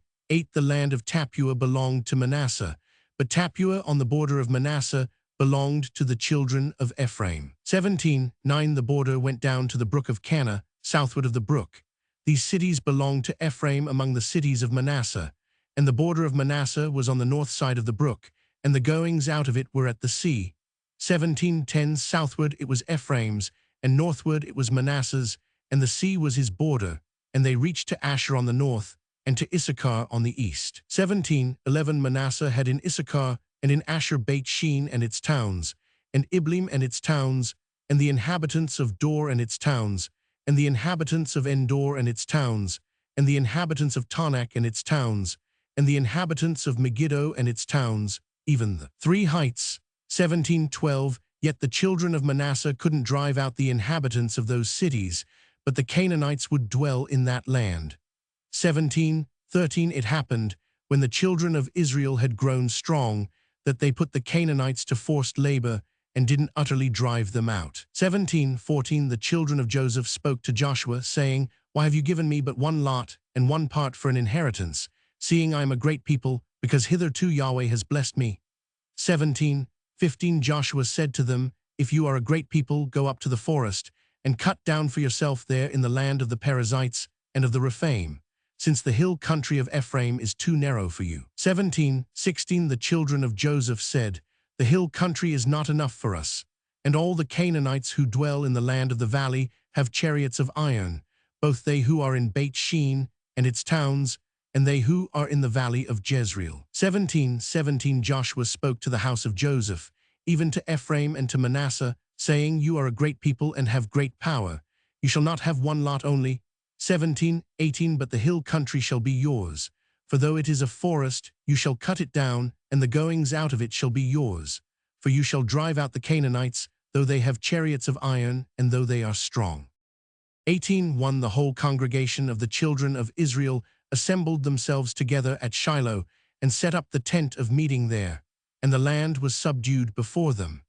The land of Tapua belonged to Manasseh, but Tapua on the border of Manasseh belonged to the children of Ephraim. 17:9 The border went down to the brook of Cana, southward of the brook. These cities belonged to Ephraim among the cities of Manasseh, and the border of Manasseh was on the north side of the brook, and the goings out of it were at the sea. 17:10 Southward it was Ephraim's, and northward it was Manasseh's, and the sea was his border, and they reached to Asher on the north, and to Issachar on the east. 17:11 Manasseh had in Issachar and in Asher Beit Shean and its towns, and Iblim and its towns, and the inhabitants of Dor and its towns, and the inhabitants of Endor and its towns, and the inhabitants of Tanakh and its towns, and the inhabitants of Megiddo and its towns, even the 3 heights. 17:12 Yet the children of Manasseh couldn't drive out the inhabitants of those cities, but the Canaanites would dwell in that land. 17:13 It happened, when the children of Israel had grown strong, that they put the Canaanites to forced labor, and didn't utterly drive them out. 17:14 The children of Joseph spoke to Joshua, saying, Why have you given me but one lot and one part for an inheritance, seeing I am a great people, because hitherto Yahweh has blessed me. 17:15 Joshua said to them, If you are a great people, go up to the forest, and cut down for yourself there in the land of the Perizzites and of the Rephaim, since the hill country of Ephraim is too narrow for you. 17:16 The children of Joseph said, The hill country is not enough for us, and all the Canaanites who dwell in the land of the valley have chariots of iron, both they who are in Beit Shean and its towns, and they who are in the valley of Jezreel. 17:17 Joshua spoke to the house of Joseph, even to Ephraim and to Manasseh, saying, You are a great people and have great power. You shall not have one lot only. 17:18 But the hill country shall be yours. For though it is a forest, you shall cut it down, and the goings out of it shall be yours. For you shall drive out the Canaanites, though they have chariots of iron, and though they are strong. 18:1 The whole congregation of the children of Israel assembled themselves together at Shiloh, and set up the tent of meeting there, and the land was subdued before them.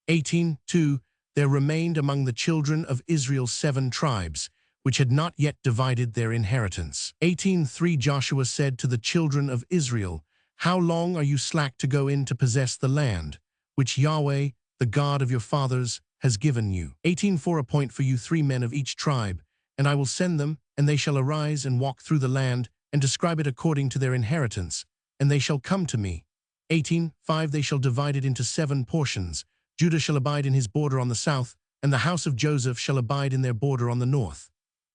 18:2 There remained among the children of Israel 7 tribes, which had not yet divided their inheritance. 18:3 Joshua said to the children of Israel, How long are you slack to go in to possess the land, which Yahweh, the God of your fathers, has given you? 18:4 Appoint for you 3 men of each tribe, and I will send them, and they shall arise and walk through the land, and describe it according to their inheritance, and they shall come to me. 18:5 They shall divide it into 7 portions. Judah shall abide in his border on the south, and the house of Joseph shall abide in their border on the north.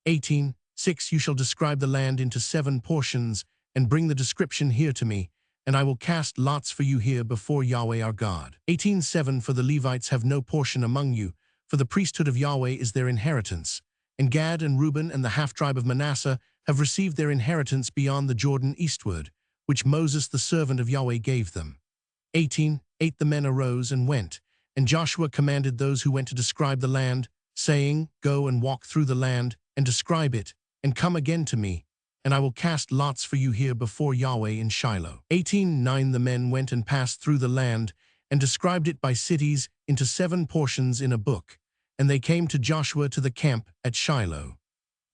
18:6 You shall describe the land into 7 portions, and bring the description here to me, and I will cast lots for you here before Yahweh our God. 18:7 For the Levites have no portion among you, for the priesthood of Yahweh is their inheritance. And Gad and Reuben and the half-tribe of Manasseh have received their inheritance beyond the Jordan eastward, which Moses the servant of Yahweh gave them. 18:8 The men arose and went, and Joshua commanded those who went to describe the land, saying, Go and walk through the land, and describe it, and come again to me, and I will cast lots for you here before Yahweh in Shiloh. 18:9 The men went and passed through the land, and described it by cities into 7 portions in a book, and they came to Joshua to the camp at Shiloh.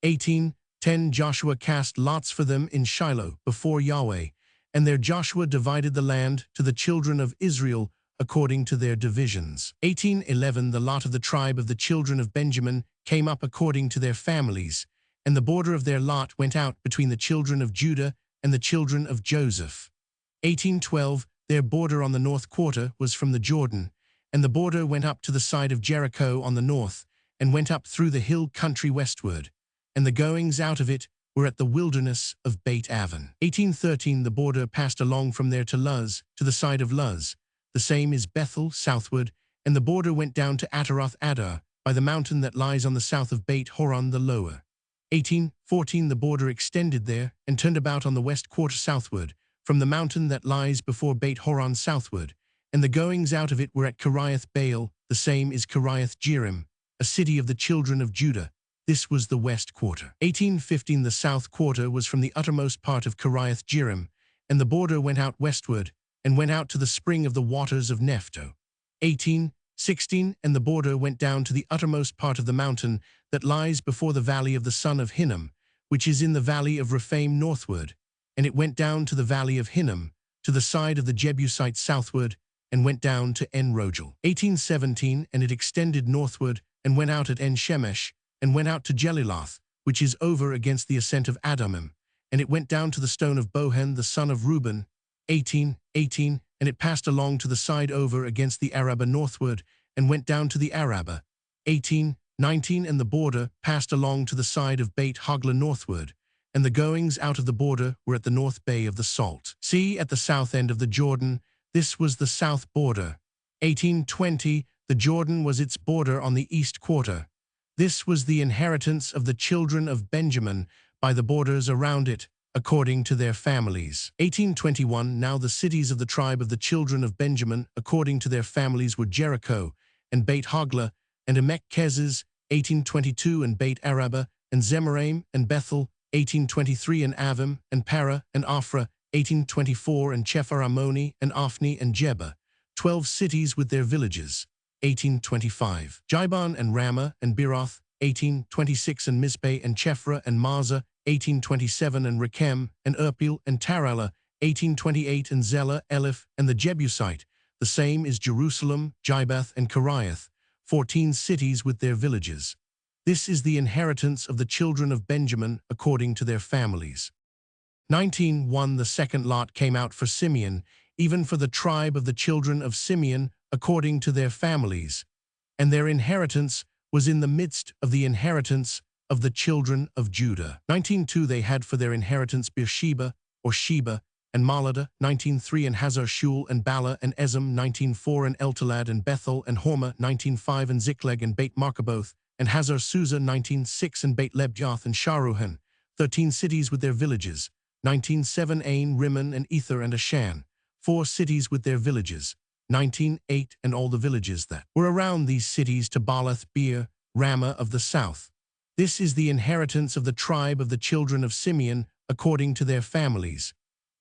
18:10 Joshua cast lots for them in Shiloh before Yahweh, and there Joshua divided the land to the children of Israel according to their divisions. 18:11 The lot of the tribe of the children of Benjamin came up according to their families, and the border of their lot went out between the children of Judah and the children of Joseph. 18:12 Their border on the north quarter was from the Jordan, and the border went up to the side of Jericho on the north, and went up through the hill country westward, and the goings out of it were at the wilderness of Beit Aven. 18:13 The border passed along from there to Luz, to the side of Luz. The same is Bethel southward, and the border went down to Ataroth Adar, by the mountain that lies on the south of Beit Horon the lower. 18:14 The border extended there, and turned about on the west quarter southward, from the mountain that lies before Beit Horon southward, and the goings out of it were at Kiriath Baal, the same is Kiriath Jearim, a city of the children of Judah. This was the west quarter. 18:15 The south quarter was from the uttermost part of Kiriath Jearim, and the border went out westward, and went out to the spring of the waters of Nephto. 18:16 And the border went down to the uttermost part of the mountain that lies before the valley of the son of Hinnom, which is in the valley of Rephaim northward, and it went down to the valley of Hinnom, to the side of the Jebusites southward, and went down to En-Rogel. 18:17 And it extended northward, and went out at En-Shemesh, and went out to Jeliloth, which is over against the ascent of Adumim, and it went down to the stone of Bohan the son of Reuben. 18:18 And it passed along to the side over against the Arabah northward, and went down to the Arabah. 18:19 And the border passed along to the side of Beit Hogla northward, and the goings out of the border were at the north bay of the Salt Sea at the south end of the Jordan. This was the south border. 18:20 The Jordan was its border on the east quarter. This was the inheritance of the children of Benjamin by the borders around it, according to their families. 18:21 Now the cities of the tribe of the children of Benjamin, according to their families, were Jericho, and Beit Hogla, and Emech-Keziz. 18:22 And Beit Arabah, and Zemaraim, and Bethel. 18:23 And Avim, and Para, and Ophrah. 18:24 And Chephar Ammoni, and Ophni, and Jebah. 12 cities with their villages. 18:25 Jibon, and Ramah, and Beeroth. 18:26 And Mizpeh, and Chephra, and Mazah. 18:27 And Rechem, and Erpil, and Tarala. 1828, and Zelah, Eleph, and the Jebusite. The same is Jerusalem, Gibeath, and Kiriath, 14 cities with their villages. This is the inheritance of the children of Benjamin according to their families. 19:1 The second lot came out for Simeon, even for the tribe of the children of Simeon according to their families, and their inheritance was in the midst of the inheritance of the children of Judah. 19:2 They had for their inheritance Beersheba, or Sheba, and Maladah, 19:3 and Hazar-Shul and Bala and Ezem, 19:4 and Eltolad and Bethel and Hormah, 19:5 and Ziklag and Beit Markaboth, and Hazar-Susa, 19:6 and Beit Lebjath and Sharuhan, 13 cities with their villages, 19:7 Ain, Rimmon and Ether and Ashan, 4 cities with their villages, 19:8 and all the villages that were around these cities to Baalath, Beer, Ramah of the south. This is the inheritance of the tribe of the children of Simeon according to their families.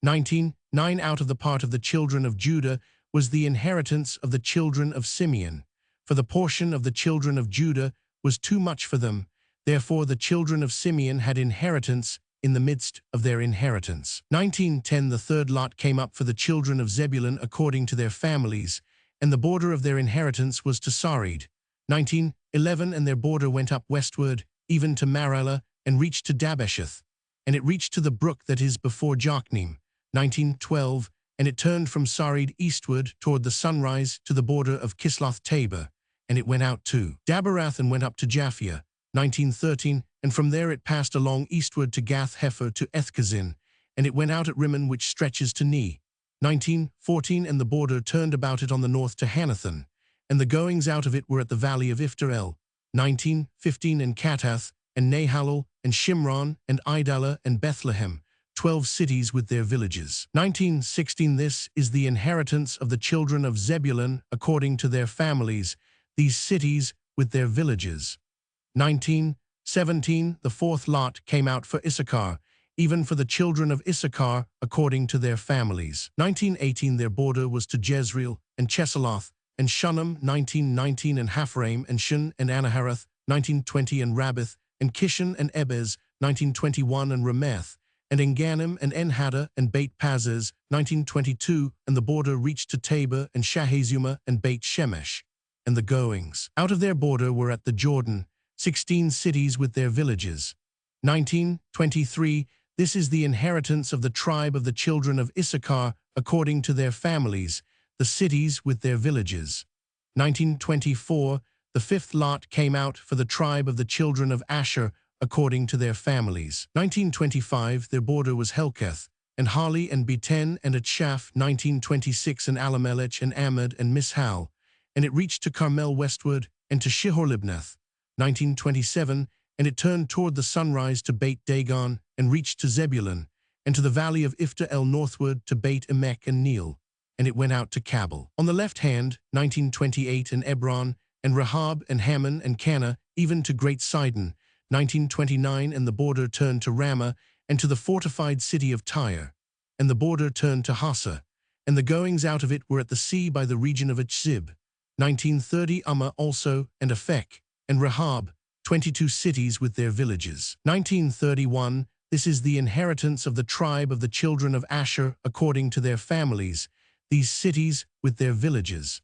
19:9 Out of the part of the children of Judah was the inheritance of the children of Simeon. For the portion of the children of Judah was too much for them, therefore the children of Simeon had inheritance in the midst of their inheritance. 19:10 The third lot came up for the children of Zebulun according to their families, and the border of their inheritance was to Sarid. 19:11 And their border went up westward, even to Maralah, and reached to Dabesheth, and it reached to the brook that is before Jokneam. 19:12 And it turned from Sarid eastward toward the sunrise to the border of Kisloth-Tabor, and it went out to Daberath and went up to Japhia. 19:13 And from there it passed along eastward to Gath-Hepher to Ethkazin, and it went out at Rimmon which stretches to Ne. 19:14 And the border turned about it on the north to Hanathan, and the goings out of it were at the valley of Iftar-el. 19:15 And Katath, and Nahalal, and Shimron, and Idalah, and Bethlehem, 12 cities with their villages. 19:16 This is the inheritance of the children of Zebulun according to their families, these cities with their villages. 19:17 The fourth lot came out for Issachar, even for the children of Issachar according to their families. 19:18 Their border was to Jezreel, and Chesulloth, and Shunem, 19:19 and Haphraim, and Shun, and Anaharath, 19:20 and Rabbith, and Kishon, and Ebez, 19:21 and Ramath, and Enganim, and Enhaddah, and Beit Pazez, 19:22 And the border reached to Tabor, and Shahazumah, and Beit Shemesh, and the goings out of their border were at the Jordan, 16 cities with their villages. 19:23 This is the inheritance of the tribe of the children of Issachar according to their families, the cities with their villages. 19:24 The fifth lot came out for the tribe of the children of Asher according to their families. 19:25 Their border was Helkath, and Hali, and Beten, and Atshaph, 19:26 and Alamelech, and Amad, and Mishal, and it reached to Carmel westward, and to Shihor-libnath, 19:27 And it turned toward the sunrise to Beit Dagon, and reached to Zebulun, and to the valley of Iftar-el northward to Beit Emek and Neel, and it went out to Cabul. On the left hand, 19:28 and Ebron, and Rehob, and Hammon, and Cana, even to Great Sidon, 19:29 And the border turned to Ramah, and to the fortified city of Tyre, and the border turned to Hassa, and the goings out of it were at the sea by the region of Achzib. 19:30 Ummah also, and Aphek, and Rehob, 22 cities with their villages. 19:31 This is the inheritance of the tribe of the children of Asher according to their families, these cities with their villages.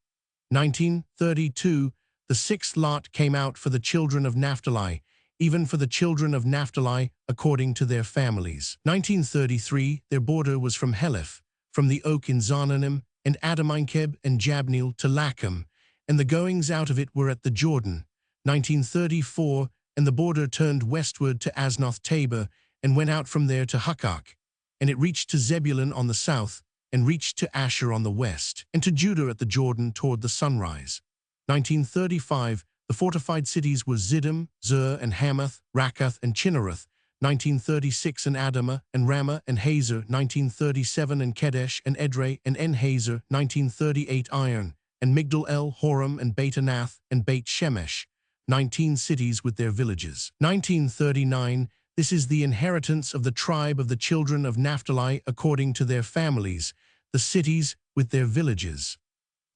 19:32 The sixth lot came out for the children of Naphtali, even for the children of Naphtali according to their families. 19:33 Their border was from Heleph, from the oak in Zananim, and Adaminkeb, and Jabneel to Lacham, and the goings out of it were at the Jordan. 19:34 And the border turned westward to Aznoth-Tabor, and went out from there to Hukkok, and it reached to Zebulun on the south, and reached to Asher on the west, and to Judah at the Jordan toward the sunrise. 19:35 The fortified cities were Ziddim, Zur, and Hamath, Rakath, and Chinnereth, 19:36 and Adamah, and Ramah, and Hazer, 19:37 and Kedesh, and Edrei, and En-Hazer, 19:38 Iron, and Migdal-El, Horam, and Beit Anath, and Beit Shemesh, 19 cities with their villages. 19:39 This is the inheritance of the tribe of the children of Naphtali according to their families, the cities with their villages.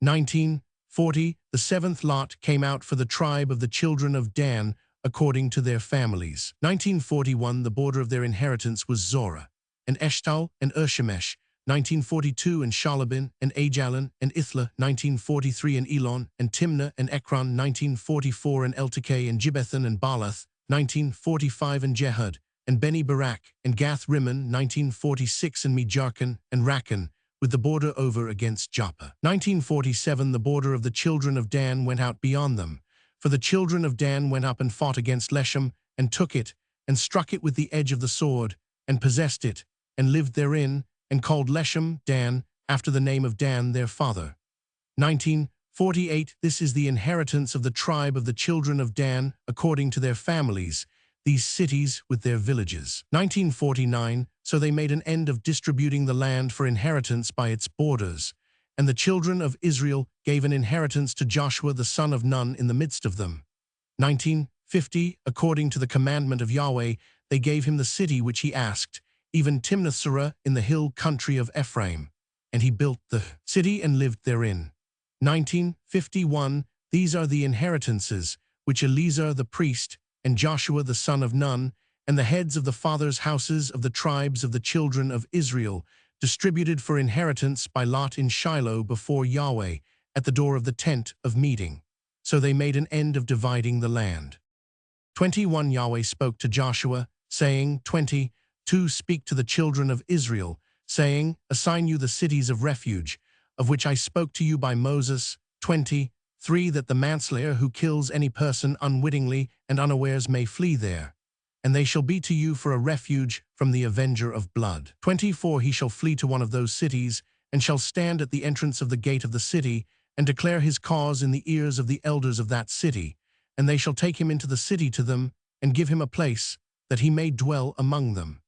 19:40 The seventh lot came out for the tribe of the children of Dan according to their families. 19:41 The border of their inheritance was Zorah, and Eshtal, and Urshemesh, 1942, and Shalabin, and Ajalon, and Ithla, 1943, and Elon, and Timnah, and Ekron, 1944, and Eltekeh, and Gibbethon, and Baalath, 1945, and Jehud, and Beni Barak, and Gath Rimmon, 1946, and Mejarkon, and Rakan, with the border over against Joppa. 1947, the border of the children of Dan went out beyond them. For the children of Dan went up and fought against Leshem, and took it, and struck it with the edge of the sword, and possessed it, and lived therein, and called Leshem Dan, after the name of Dan their father. 1948, this is the inheritance of the tribe of the children of Dan, according to their families, these cities with their villages. 1949, so they made an end of distributing the land for inheritance by its borders, and the children of Israel gave an inheritance to Joshua the son of Nun in the midst of them. 1950, according to the commandment of Yahweh, they gave him the city which he asked, even Timnath-serah in the hill country of Ephraim, and he built the city and lived therein. 1951, these are the inheritances which Eleazar the priest and Joshua the son of Nun and the heads of the fathers' houses of the tribes of the children of Israel distributed for inheritance by lot in Shiloh before Yahweh at the door of the tent of meeting. So they made an end of dividing the land. 21, Yahweh spoke to Joshua, saying, 22, speak to the children of Israel, saying, assign you the cities of refuge, of which I spoke to you by Moses. 23, that the manslayer who kills any person unwittingly and unawares may flee there, and they shall be to you for a refuge from the avenger of blood. 24, he shall flee to one of those cities, and shall stand at the entrance of the gate of the city, and declare his cause in the ears of the elders of that city, and they shall take him into the city to them, and give him a place, that he may dwell among them.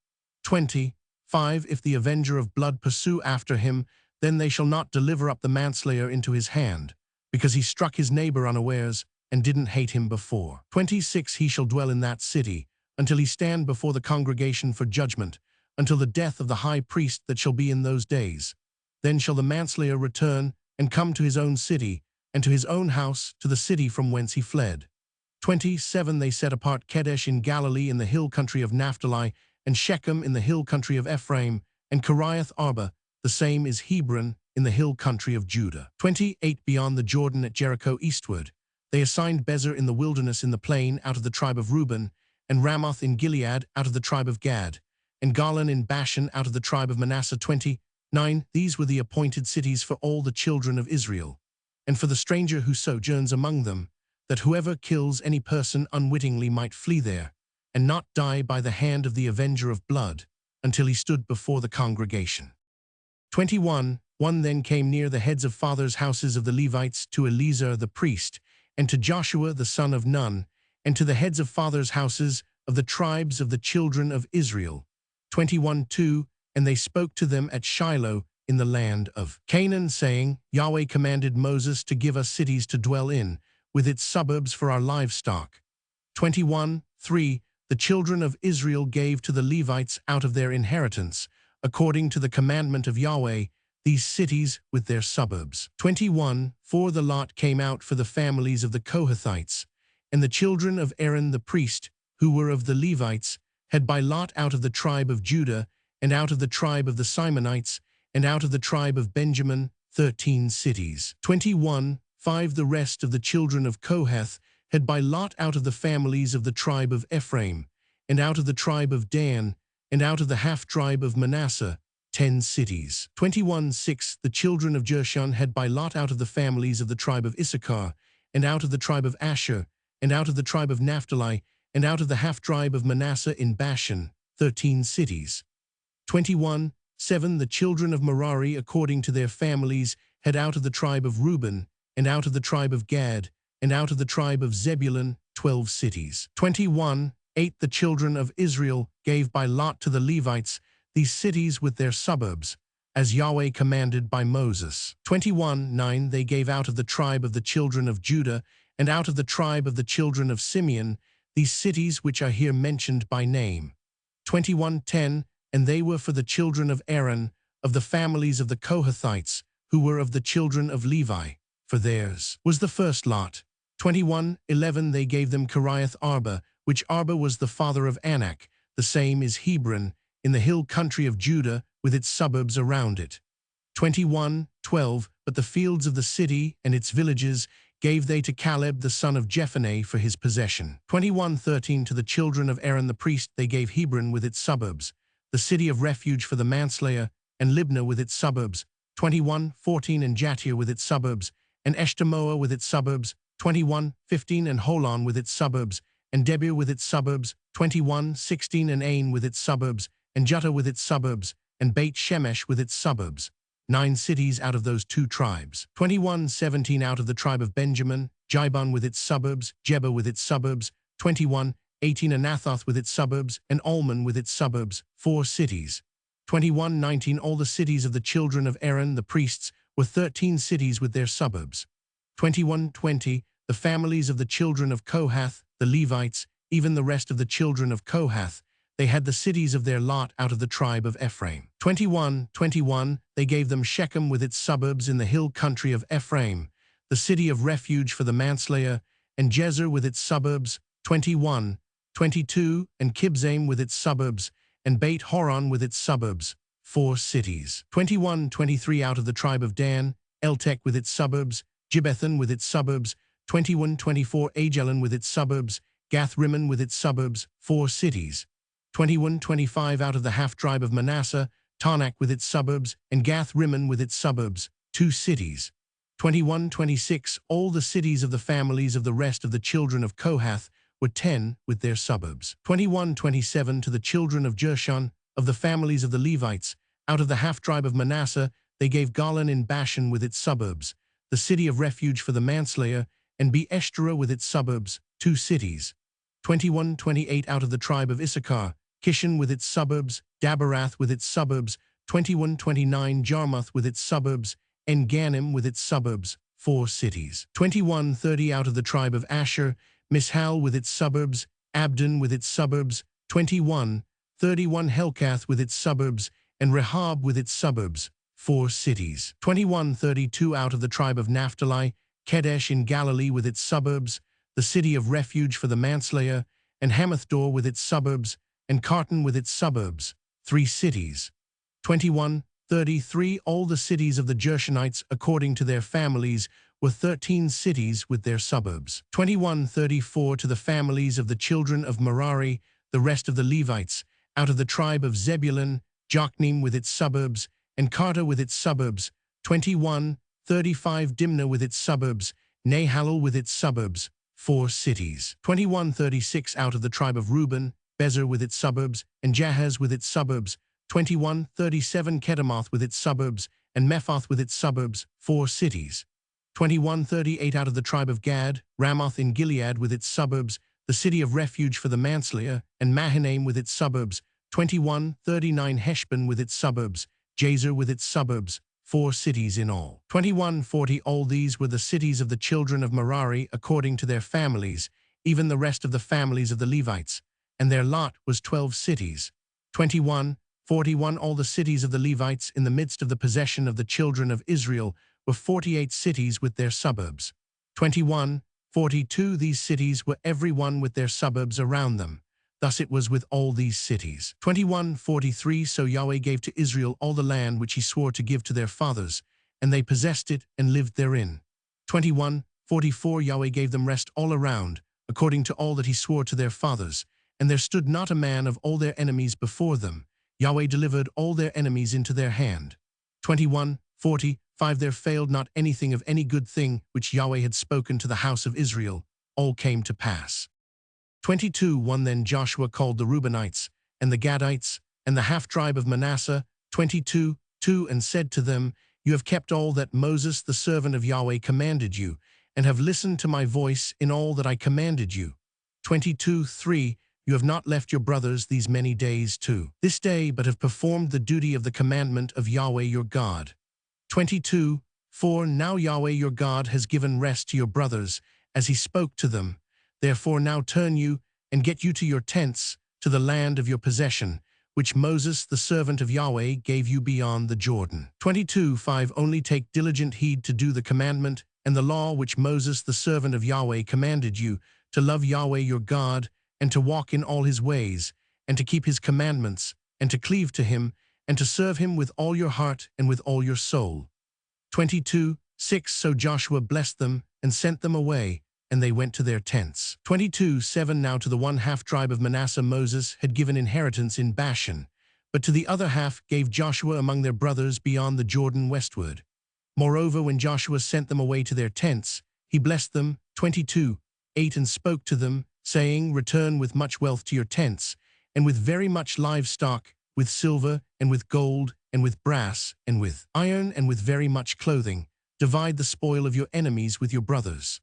25, if the avenger of blood pursue after him, then they shall not deliver up the manslayer into his hand, because he struck his neighbor unawares, and didn't hate him before. 26, he shall dwell in that city, until he stand before the congregation for judgment, until the death of the high priest that shall be in those days. Then shall the manslayer return, and come to his own city, and to his own house, to the city from whence he fled. 27, they set apart Kedesh in Galilee in the hill country of Naphtali, and Shechem in the hill country of Ephraim, and Kiriath Arba, the same is Hebron, in the hill country of Judah. 28, beyond the Jordan at Jericho eastward, they assigned Bezer in the wilderness in the plain out of the tribe of Reuben, and Ramoth in Gilead out of the tribe of Gad, and Golan in Bashan out of the tribe of Manasseh. 29, these were the appointed cities for all the children of Israel, and for the stranger who sojourns among them, that whoever kills any person unwittingly might flee there, and not die by the hand of the avenger of blood, until he stood before the congregation. 21, one then came near the heads of fathers' houses of the Levites to Eleazar the priest, and to Joshua the son of Nun, and to the heads of fathers' houses of the tribes of the children of Israel. 21:2, and they spoke to them at Shiloh in the land of Canaan, saying, Yahweh commanded Moses to give us cities to dwell in, with its suburbs for our livestock. 21:3, the children of Israel gave to the Levites out of their inheritance, according to the commandment of Yahweh, these cities with their suburbs. 21:4, the lot came out for the families of the Kohathites, and the children of Aaron the priest, who were of the Levites, had by lot out of the tribe of Judah, and out of the tribe of the Simonites, and out of the tribe of Benjamin, 13 cities. 21:5, the rest of the children of Kohath had by lot out of the families of the tribe of Ephraim, and out of the tribe of Dan, and out of the half-tribe of Manasseh, 10 cities. 21:6, the children of Jershon had by lot out of the families of the tribe of Issachar, and out of the tribe of Asher, and out of the tribe of Naphtali, and out of the half-tribe of Manasseh in Bashan, 13 cities. 21:7, the children of Merari according to their families had out of the tribe of Reuben, and out of the tribe of Gad, and out of the tribe of Zebulun, 12 cities. 21:8, the children of Israel gave by lot to the Levites these cities with their suburbs, as Yahweh commanded by Moses. 21:9, they gave out of the tribe of the children of Judah, and out of the tribe of the children of Simeon, these cities which are here mentioned by name. 21:10, and they were for the children of Aaron, of the families of the Kohathites, who were of the children of Levi, for theirs was the first lot. 21:11, they gave them Kiriath Arba, which Arba was the father of Anak, the same is Hebron, in the hill country of Judah, with its suburbs around it. 21:12 But the fields of the city and its villages gave they to Caleb the son of Jephunneh for his possession. 21:13 To the children of Aaron the priest they gave Hebron with its suburbs, the city of refuge for the manslayer, and Libnah with its suburbs. 21:14 And Jatir with its suburbs, and Eshtemoa with its suburbs. 21:15 And Holon with its suburbs, and Debir with its suburbs. 21:16 And Ain with its suburbs, and Jutah with its suburbs, and Beit Shemesh with its suburbs. 9 cities out of those 2 tribes. 21:17 Out of the tribe of Benjamin, Jibon with its suburbs, Jeba with its suburbs. 21:18 Anathoth with its suburbs, and Almon with its suburbs, 4 cities. 21:19 All the cities of the children of Aaron the priests were 13 cities with their suburbs. 21:20 The families of the children of Kohath, the Levites, even the rest of the children of Kohath, they had the cities of their lot out of the tribe of Ephraim. 21:21 They gave them Shechem with its suburbs in the hill country of Ephraim, the city of refuge for the manslayer, and Jezer with its suburbs. 21:22 And Kibzaim with its suburbs, and Beit Horon with its suburbs, 4 cities. 21:23 Out of the tribe of Dan, Eltek with its suburbs, Gibbethon with its suburbs. 21:24 Ajalon with its suburbs, Gath-Rimmon with its suburbs, 4 cities. 21:25 Out of the half-tribe of Manasseh, Tanak with its suburbs, and Gath-Rimmon with its suburbs, 2 cities. 21:26 All the cities of the families of the rest of the children of Kohath were 10 with their suburbs. 21:27 To the children of Jershon, of the families of the Levites, out of the half-tribe of Manasseh, they gave Golan in Bashan with its suburbs, the city of refuge for the manslayer, and Be-Eshterah with its suburbs, 2 cities. 21:28 Out of the tribe of Issachar, Kishon with its suburbs, Daberath with its suburbs. 21:29 Jarmuth with its suburbs, En-Ganim with its suburbs, 4 cities. 21:30 Out of the tribe of Asher, Mishal with its suburbs, Abdon with its suburbs. 21:31 Helkath with its suburbs, and Rehob with its suburbs, 4 cities. 21:32 Out of the tribe of Naphtali, Kedesh in Galilee with its suburbs, the city of refuge for the manslayer, and Hamathdor with its suburbs, and Kartan with its suburbs, 3 cities. 21:33 All the cities of the Gershonites according to their families were 13 cities with their suburbs. 21:34 To the families of the children of Merari, the rest of the Levites, out of the tribe of Zebulun, Jokneam with its suburbs, and Karta with its suburbs. 21:35 Dimnah with its suburbs, Nahalal with its suburbs, 4 cities. 21:36 Out of the tribe of Reuben, Bezer with its suburbs, and Jahaz with its suburbs. 21:37 Kedemoth with its suburbs, and Mephath with its suburbs, 4 cities. 21:38 Out of the tribe of Gad, Ramoth in Gilead with its suburbs, the city of refuge for the manslayer, and Mahanaim with its suburbs. 21:39 Heshbon with its suburbs, Jazer with its suburbs, 4 cities in all. 21:40 All these were the cities of the children of Merari according to their families, even the rest of the families of the Levites, and their lot was 12 cities. 21:41 All the cities of the Levites in the midst of the possession of the children of Israel were 48 cities with their suburbs. 21:42 These cities were every one with their suburbs around them. Thus it was with all these cities. 21:43 So Yahweh gave to Israel all the land which he swore to give to their fathers, and they possessed it and lived therein. 21:44 Yahweh gave them rest all around, according to all that he swore to their fathers, and there stood not a man of all their enemies before them. Yahweh delivered all their enemies into their hand. 21:45 There failed not anything of any good thing which Yahweh had spoken to the house of Israel, all came to pass. 22:1 Then Joshua called the Reubenites, and the Gadites, and the half-tribe of Manasseh, 22:2 and said to them, You have kept all that Moses the servant of Yahweh commanded you, and have listened to my voice in all that I commanded you. 22:3 You have not left your brothers these many days too, this day, but have performed the duty of the commandment of Yahweh your God. 22:4 Now Yahweh your God has given rest to your brothers, as he spoke to them. Therefore now turn you, and get you to your tents, to the land of your possession, which Moses the servant of Yahweh gave you beyond the Jordan. 22:5 Only take diligent heed to do the commandment and the law which Moses the servant of Yahweh commanded you, to love Yahweh your God, and to walk in all his ways, and to keep his commandments, and to cleave to him, and to serve him with all your heart and with all your soul. 22:6 So Joshua blessed them and sent them away, and they went to their tents. 22:7 Now to the one half tribe of Manasseh Moses had given inheritance in Bashan, but to the other half gave Joshua among their brothers beyond the Jordan westward. Moreover, when Joshua sent them away to their tents, he blessed them. 22:8 And spoke to them, saying, Return with much wealth to your tents, and with very much livestock, with silver, and with gold, and with brass, and with iron, and with very much clothing. Divide the spoil of your enemies with your brothers.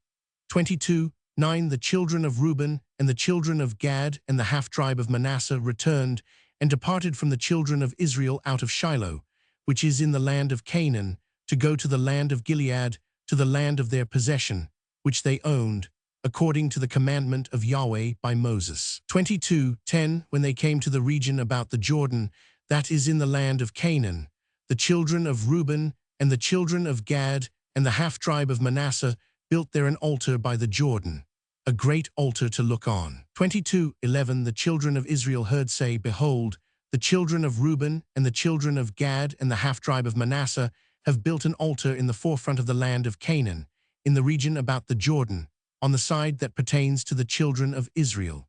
22:9 The children of Reuben and the children of Gad and the half-tribe of Manasseh returned and departed from the children of Israel out of Shiloh, which is in the land of Canaan, to go to the land of Gilead, to the land of their possession, which they owned, according to the commandment of Yahweh by Moses. 22:10 When they came to the region about the Jordan, that is in the land of Canaan, the children of Reuben and the children of Gad and the half-tribe of Manasseh built there an altar by the Jordan, a great altar to look on. 22:11 The children of Israel heard say, Behold, the children of Reuben and the children of Gad and the half-tribe of Manasseh have built an altar in the forefront of the land of Canaan, in the region about the Jordan, on the side that pertains to the children of Israel.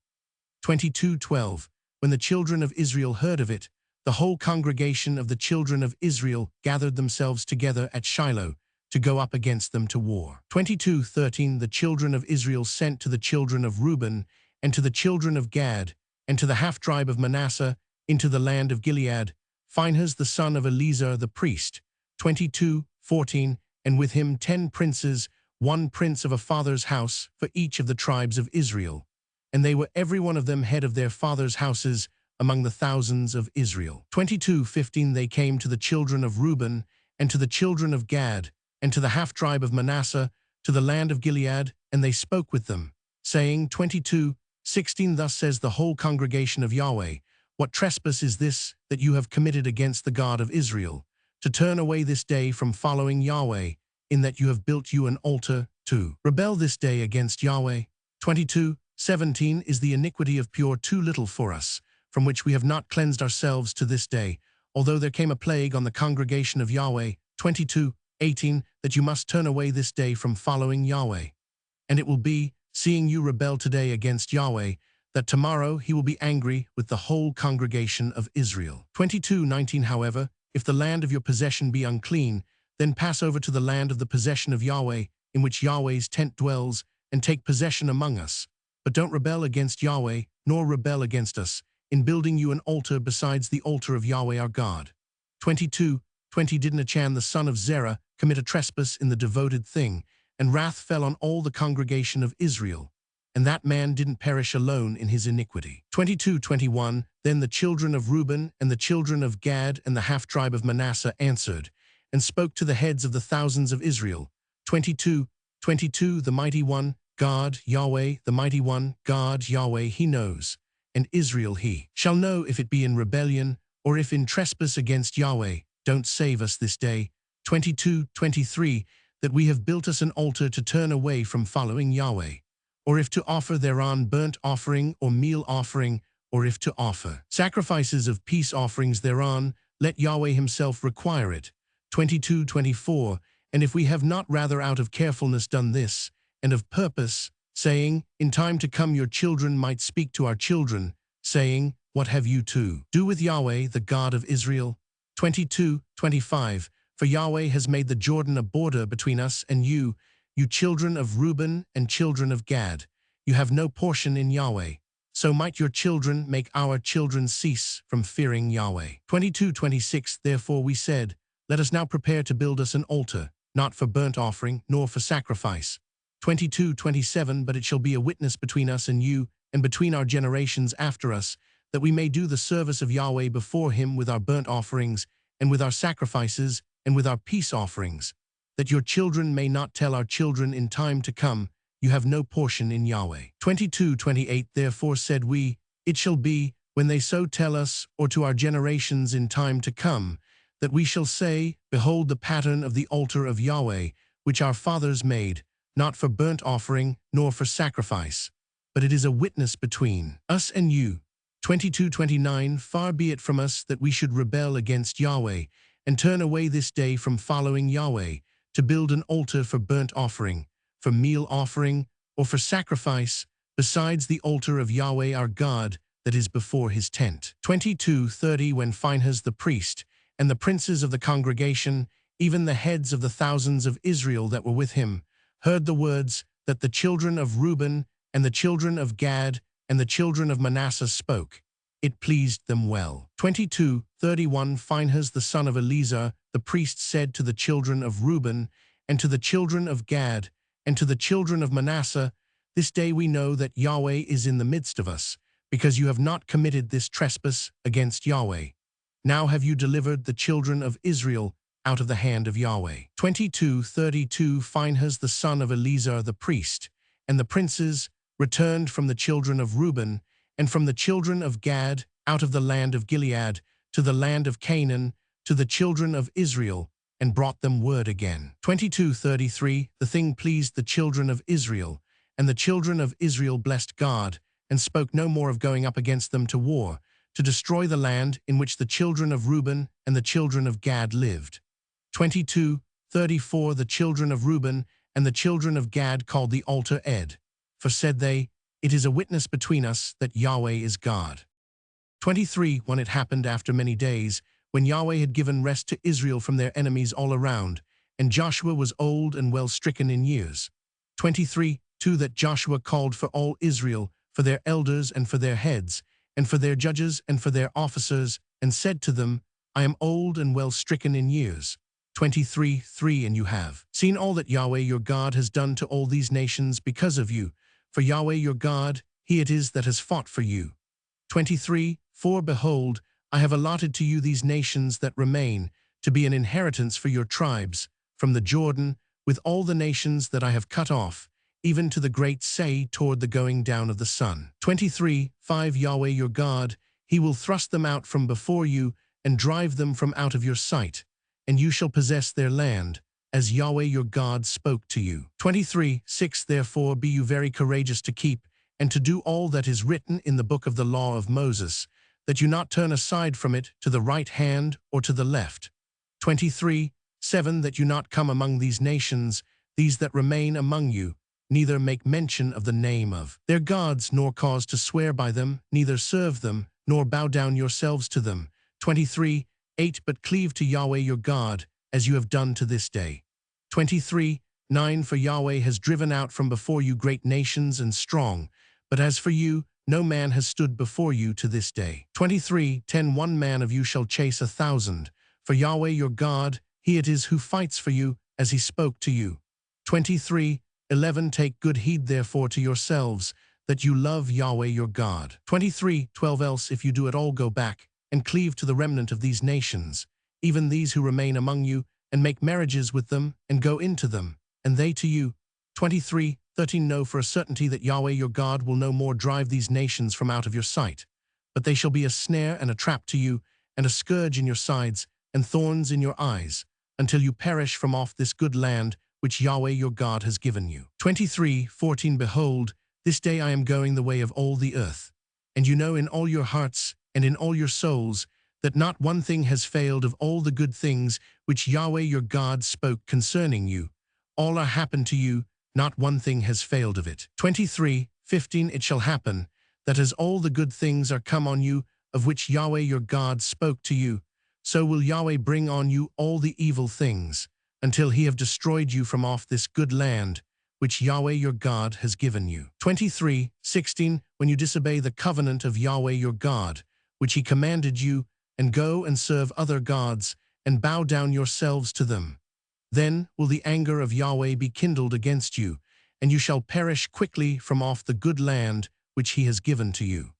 22:12 When the children of Israel heard of it, the whole congregation of the children of Israel gathered themselves together at Shiloh to go up against them to war. 22:13 The children of Israel sent to the children of Reuben and to the children of Gad and to the half-tribe of Manasseh into the land of Gilead, Phinehas the son of Eleazar the priest. 22:14 And with him 10 princes, one prince of a father's house for each of the tribes of Israel. And they were every one of them head of their father's houses among the thousands of Israel. 22:15 They came to the children of Reuben and to the children of Gad and to the half-tribe of Manasseh, to the land of Gilead, and they spoke with them, saying, 22:16 Thus says the whole congregation of Yahweh, What trespass is this that you have committed against the God of Israel, to turn away this day from following Yahweh, in that you have built you an altar to rebel this day against Yahweh? 22:17 Is the iniquity of Pur too little for us, from which we have not cleansed ourselves to this day, although there came a plague on the congregation of Yahweh? 22:18 That you must turn away this day from following Yahweh. And it will be, seeing you rebel today against Yahweh, that tomorrow he will be angry with the whole congregation of Israel. 22:19 However, if the land of your possession be unclean, then pass over to the land of the possession of Yahweh, in which Yahweh's tent dwells, and take possession among us. But don't rebel against Yahweh, nor rebel against us, in building you an altar besides the altar of Yahweh our God. 22:20 Did Nachan the son of Zerah commit a trespass in the devoted thing, and wrath fell on all the congregation of Israel, and that man didn't perish alone in his iniquity. 22:21 Then the children of Reuben and the children of Gad and the half-tribe of Manasseh answered, and spoke to the heads of the thousands of Israel. 22:22 The mighty one, God, Yahweh, the mighty one, God, Yahweh, he knows, and Israel he shall know if it be in rebellion, or if in trespass against Yahweh. Don't save us this day. 22:23 That we have built us an altar to turn away from following Yahweh, or if to offer thereon burnt offering or meal offering, or if to offer sacrifices of peace offerings thereon, let Yahweh himself require it. 22:24 And if we have not rather out of carefulness done this, and of purpose, saying, In time to come your children might speak to our children, saying, What have you to do with Yahweh, the God of Israel? 22:25 For Yahweh has made the Jordan a border between us and you, you children of Reuben and children of Gad. You have no portion in Yahweh. So might your children make our children cease from fearing Yahweh. 22:26 Therefore we said, Let us now prepare to build us an altar, not for burnt offering, nor for sacrifice. 22:27 But it shall be a witness between us and you, and between our generations after us, that we may do the service of Yahweh before him with our burnt offerings, and with our sacrifices, and with our peace offerings, that your children may not tell our children in time to come, You have no portion in Yahweh. 22:28 Therefore said we, It shall be, when they so tell us, or to our generations in time to come, that we shall say, Behold the pattern of the altar of Yahweh, which our fathers made, not for burnt offering, nor for sacrifice, but it is a witness between us and you. 22:29 Far be it from us that we should rebel against Yahweh, and turn away this day from following Yahweh, to build an altar for burnt offering, for meal offering, or for sacrifice, besides the altar of Yahweh our God that is before his tent. 22:30 When Phinehas the priest, and the princes of the congregation, even the heads of the thousands of Israel that were with him, heard the words that the children of Reuben and the children of Gad and the children of Manasseh spoke, it pleased them well. 22:31 Phinehas the son of Eleazar the priest said to the children of Reuben and to the children of Gad and to the children of Manasseh, this day we know that Yahweh is in the midst of us, because you have not committed this trespass against Yahweh. Now have you delivered the children of Israel out of the hand of Yahweh. 22:32 Phinehas the son of Eleazar the priest, and the princes returned from the children of Reuben, and from the children of Gad, out of the land of Gilead, to the land of Canaan, to the children of Israel, and brought them word again. 22:33 The thing pleased the children of Israel, and the children of Israel blessed God, and spoke no more of going up against them to war, to destroy the land in which the children of Reuben and the children of Gad lived. 22:34 The children of Reuben and the children of Gad called the altar Ed, for said they, it is a witness between us that Yahweh is God. 23 When it happened after many days, when Yahweh had given rest to Israel from their enemies all around, and Joshua was old and well stricken in years. 23:2 That Joshua called for all Israel, for their elders and for their heads, and for their judges and for their officers, and said to them, I am old and well stricken in years. 23:3 And you have seen all that Yahweh your God has done to all these nations because of you, for Yahweh your God, he it is that has fought for you. 23:4 Behold, I have allotted to you these nations that remain, to be an inheritance for your tribes, from the Jordan, with all the nations that I have cut off, even to the great sea toward the going down of the sun. 23:5 Yahweh your God, he will thrust them out from before you, and drive them from out of your sight, and you shall possess their land, as Yahweh your God spoke to you. 23:6 Therefore be you very courageous to keep, and to do all that is written in the book of the law of Moses, that you not turn aside from it to the right hand or to the left. 23:7 That you not come among these nations, these that remain among you, neither make mention of the name of their gods, nor cause to swear by them, neither serve them, nor bow down yourselves to them. 23:8 But cleave to Yahweh your God, as you have done to this day. 23:9 For Yahweh has driven out from before you great nations and strong, but as for you, no man has stood before you to this day. 23:10 One man of you shall chase 1,000, for Yahweh your God, he it is who fights for you, as he spoke to you. 23:11 Take good heed therefore to yourselves, that you love Yahweh your God. 23:12 Else if you do at all go back, and cleave to the remnant of these nations, even these who remain among you, and make marriages with them, and go into them, and they to you. 23:13 Know for a certainty that Yahweh your God will no more drive these nations from out of your sight, but they shall be a snare and a trap to you, and a scourge in your sides, and thorns in your eyes, until you perish from off this good land which Yahweh your God has given you. 23:14 Behold, this day I am going the way of all the earth, and you know in all your hearts and in all your souls that not one thing has failed of all the good things which Yahweh your God spoke concerning you. All are happened to you, not one thing has failed of it. 23:15 It shall happen that as all the good things are come on you, of which Yahweh your God spoke to you, so will Yahweh bring on you all the evil things, until he have destroyed you from off this good land, which Yahweh your God has given you. 23:16 When you disobey the covenant of Yahweh your God, which he commanded you, and go and serve other gods, and bow down yourselves to them, then will the anger of Yahweh be kindled against you, and you shall perish quickly from off the good land which he has given to you.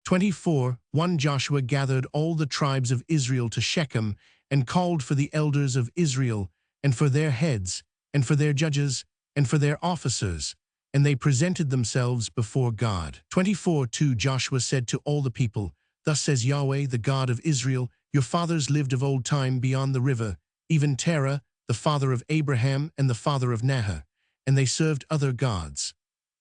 24:1 Joshua gathered all the tribes of Israel to Shechem, and called for the elders of Israel, and for their heads, and for their judges, and for their officers, and they presented themselves before God. 24:2 Joshua said to all the people, Thus says Yahweh, the God of Israel, your fathers lived of old time beyond the river, even Terah, the father of Abraham and the father of Nahor, and they served other gods.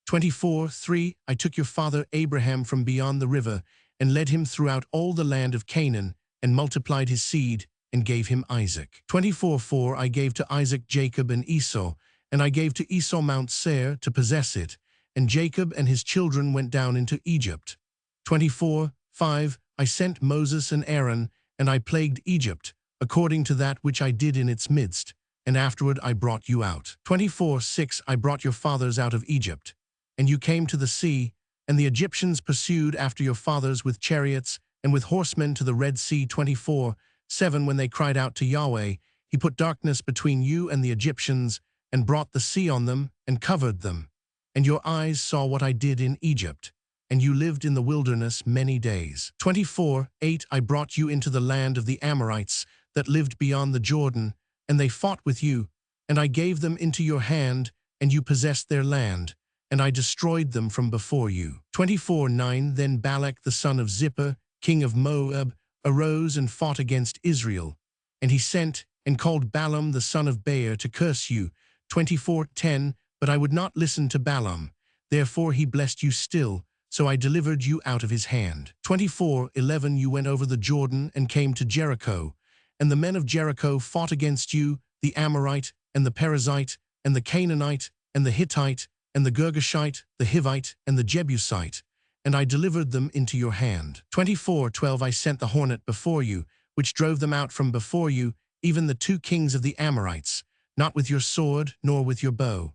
24:3 I took your father Abraham from beyond the river, and led him throughout all the land of Canaan, and multiplied his seed, and gave him Isaac. 24:4 I gave to Isaac Jacob and Esau, and I gave to Esau Mount Seir to possess it, and Jacob and his children went down into Egypt. 24:5 I sent Moses and Aaron, and I plagued Egypt, according to that which I did in its midst, and afterward I brought you out. 24:6 I brought your fathers out of Egypt, and you came to the sea, and the Egyptians pursued after your fathers with chariots and with horsemen to the Red Sea. 24:7 When they cried out to Yahweh, he put darkness between you and the Egyptians, and brought the sea on them, and covered them. And your eyes saw what I did in Egypt, and you lived in the wilderness many days. 24:8 I brought you into the land of the Amorites that lived beyond the Jordan, and they fought with you, and I gave them into your hand, and you possessed their land, and I destroyed them from before you. 24:9 Then Balak the son of Zippor, king of Moab, arose and fought against Israel, and he sent and called Balaam the son of Beor to curse you. 24:10 But I would not listen to Balaam, therefore he blessed you still, so I delivered you out of his hand. 24:11 You went over the Jordan and came to Jericho, and the men of Jericho fought against you, the Amorite, and the Perizzite, and the Canaanite, and the Hittite, and the Girgashite, the Hivite, and the Jebusite, and I delivered them into your hand. 24:12 I sent the hornet before you, which drove them out from before you, even the 2 kings of the Amorites, not with your sword, nor with your bow.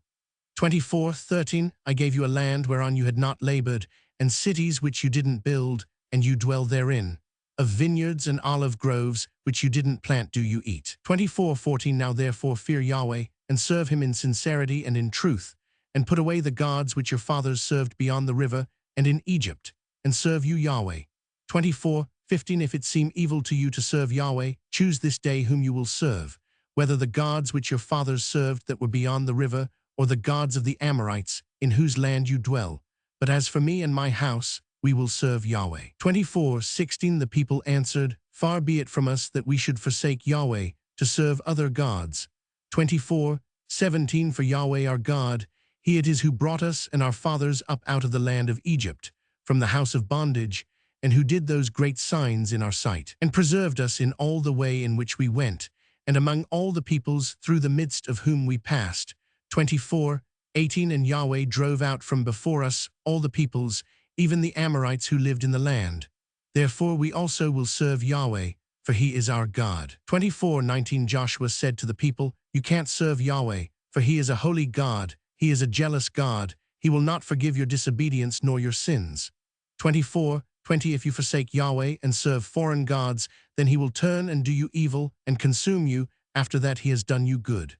24:13 I gave you a land whereon you had not labored, and cities which you didn't build, and you dwell therein. Of vineyards and olive groves which you didn't plant do you eat. 24:14 Now therefore fear Yahweh, and serve him in sincerity and in truth, and put away the gods which your fathers served beyond the river and in Egypt, and serve you Yahweh. 24:15 If it seem evil to you to serve Yahweh, choose this day whom you will serve, whether the gods which your fathers served that were beyond the river, or the gods of the Amorites, in whose land you dwell. But as for me and my house, we will serve Yahweh. 24:16 The people answered, Far be it from us that we should forsake Yahweh to serve other gods. 24:17 For Yahweh our God, he it is who brought us and our fathers up out of the land of Egypt, from the house of bondage, and who did those great signs in our sight, and preserved us in all the way in which we went, and among all the peoples through the midst of whom we passed. 24:18 And Yahweh drove out from before us all the peoples, even the Amorites who lived in the land. Therefore we also will serve Yahweh, for he is our God. 24:19 Joshua said to the people, You can't serve Yahweh, for he is a holy God, he is a jealous God, he will not forgive your disobedience nor your sins. 24:20 If you forsake Yahweh and serve foreign gods, then he will turn and do you evil and consume you after that he has done you good.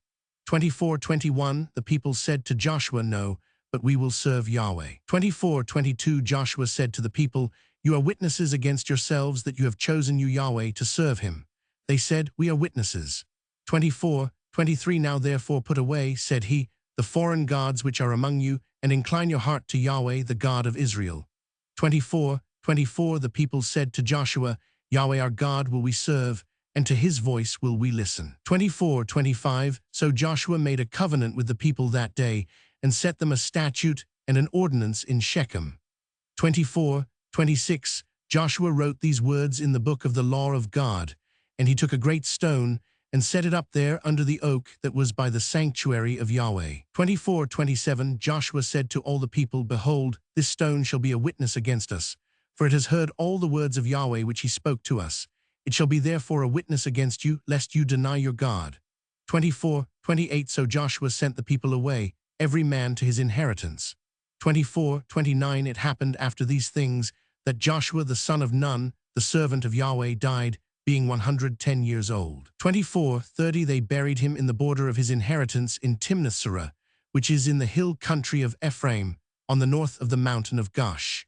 24:21 The people said to Joshua, No, but we will serve Yahweh. 24:22 Joshua said to the people, You are witnesses against yourselves that you have chosen you Yahweh to serve him. They said, We are witnesses. 24:23 Now therefore put away, said he, the foreign gods which are among you, and incline your heart to Yahweh, the God of Israel. 24:24 The people said to Joshua, Yahweh our God will we serve, and to his voice will we listen. 24:25 So Joshua made a covenant with the people that day, and set them a statute and an ordinance in Shechem. 24:26 Joshua wrote these words in the book of the law of God, and he took a great stone, and set it up there under the oak that was by the sanctuary of Yahweh. 24:27 Joshua said to all the people, Behold, this stone shall be a witness against us, for it has heard all the words of Yahweh which he spoke to us. It shall be therefore a witness against you, lest you deny your God. 24:28 So Joshua sent the people away, every man to his inheritance. 24:29 It happened after these things, that Joshua the son of Nun, the servant of Yahweh, died, being 110 years old. 24:30 They buried him in the border of his inheritance in Timnath-serah, which is in the hill country of Ephraim, on the north of the mountain of Gosh.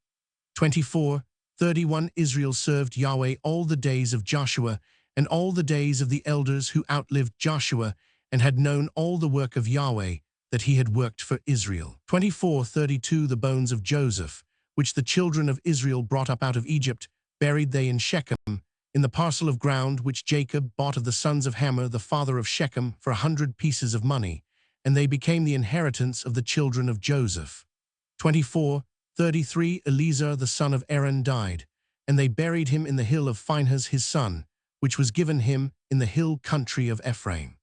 24:31 Israel served Yahweh all the days of Joshua, and all the days of the elders who outlived Joshua, and had known all the work of Yahweh, that he had worked for Israel. 24:32 The bones of Joseph, which the children of Israel brought up out of Egypt, buried they in Shechem, in the parcel of ground which Jacob bought of the sons of Hamor, the father of Shechem, for 100 pieces of money, and they became the inheritance of the children of Joseph. 24:33 Eleazar the son of Aaron died, and they buried him in the hill of Phinehas his son, which was given him in the hill country of Ephraim.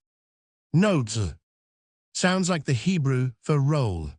Note: sounds like the Hebrew for roll.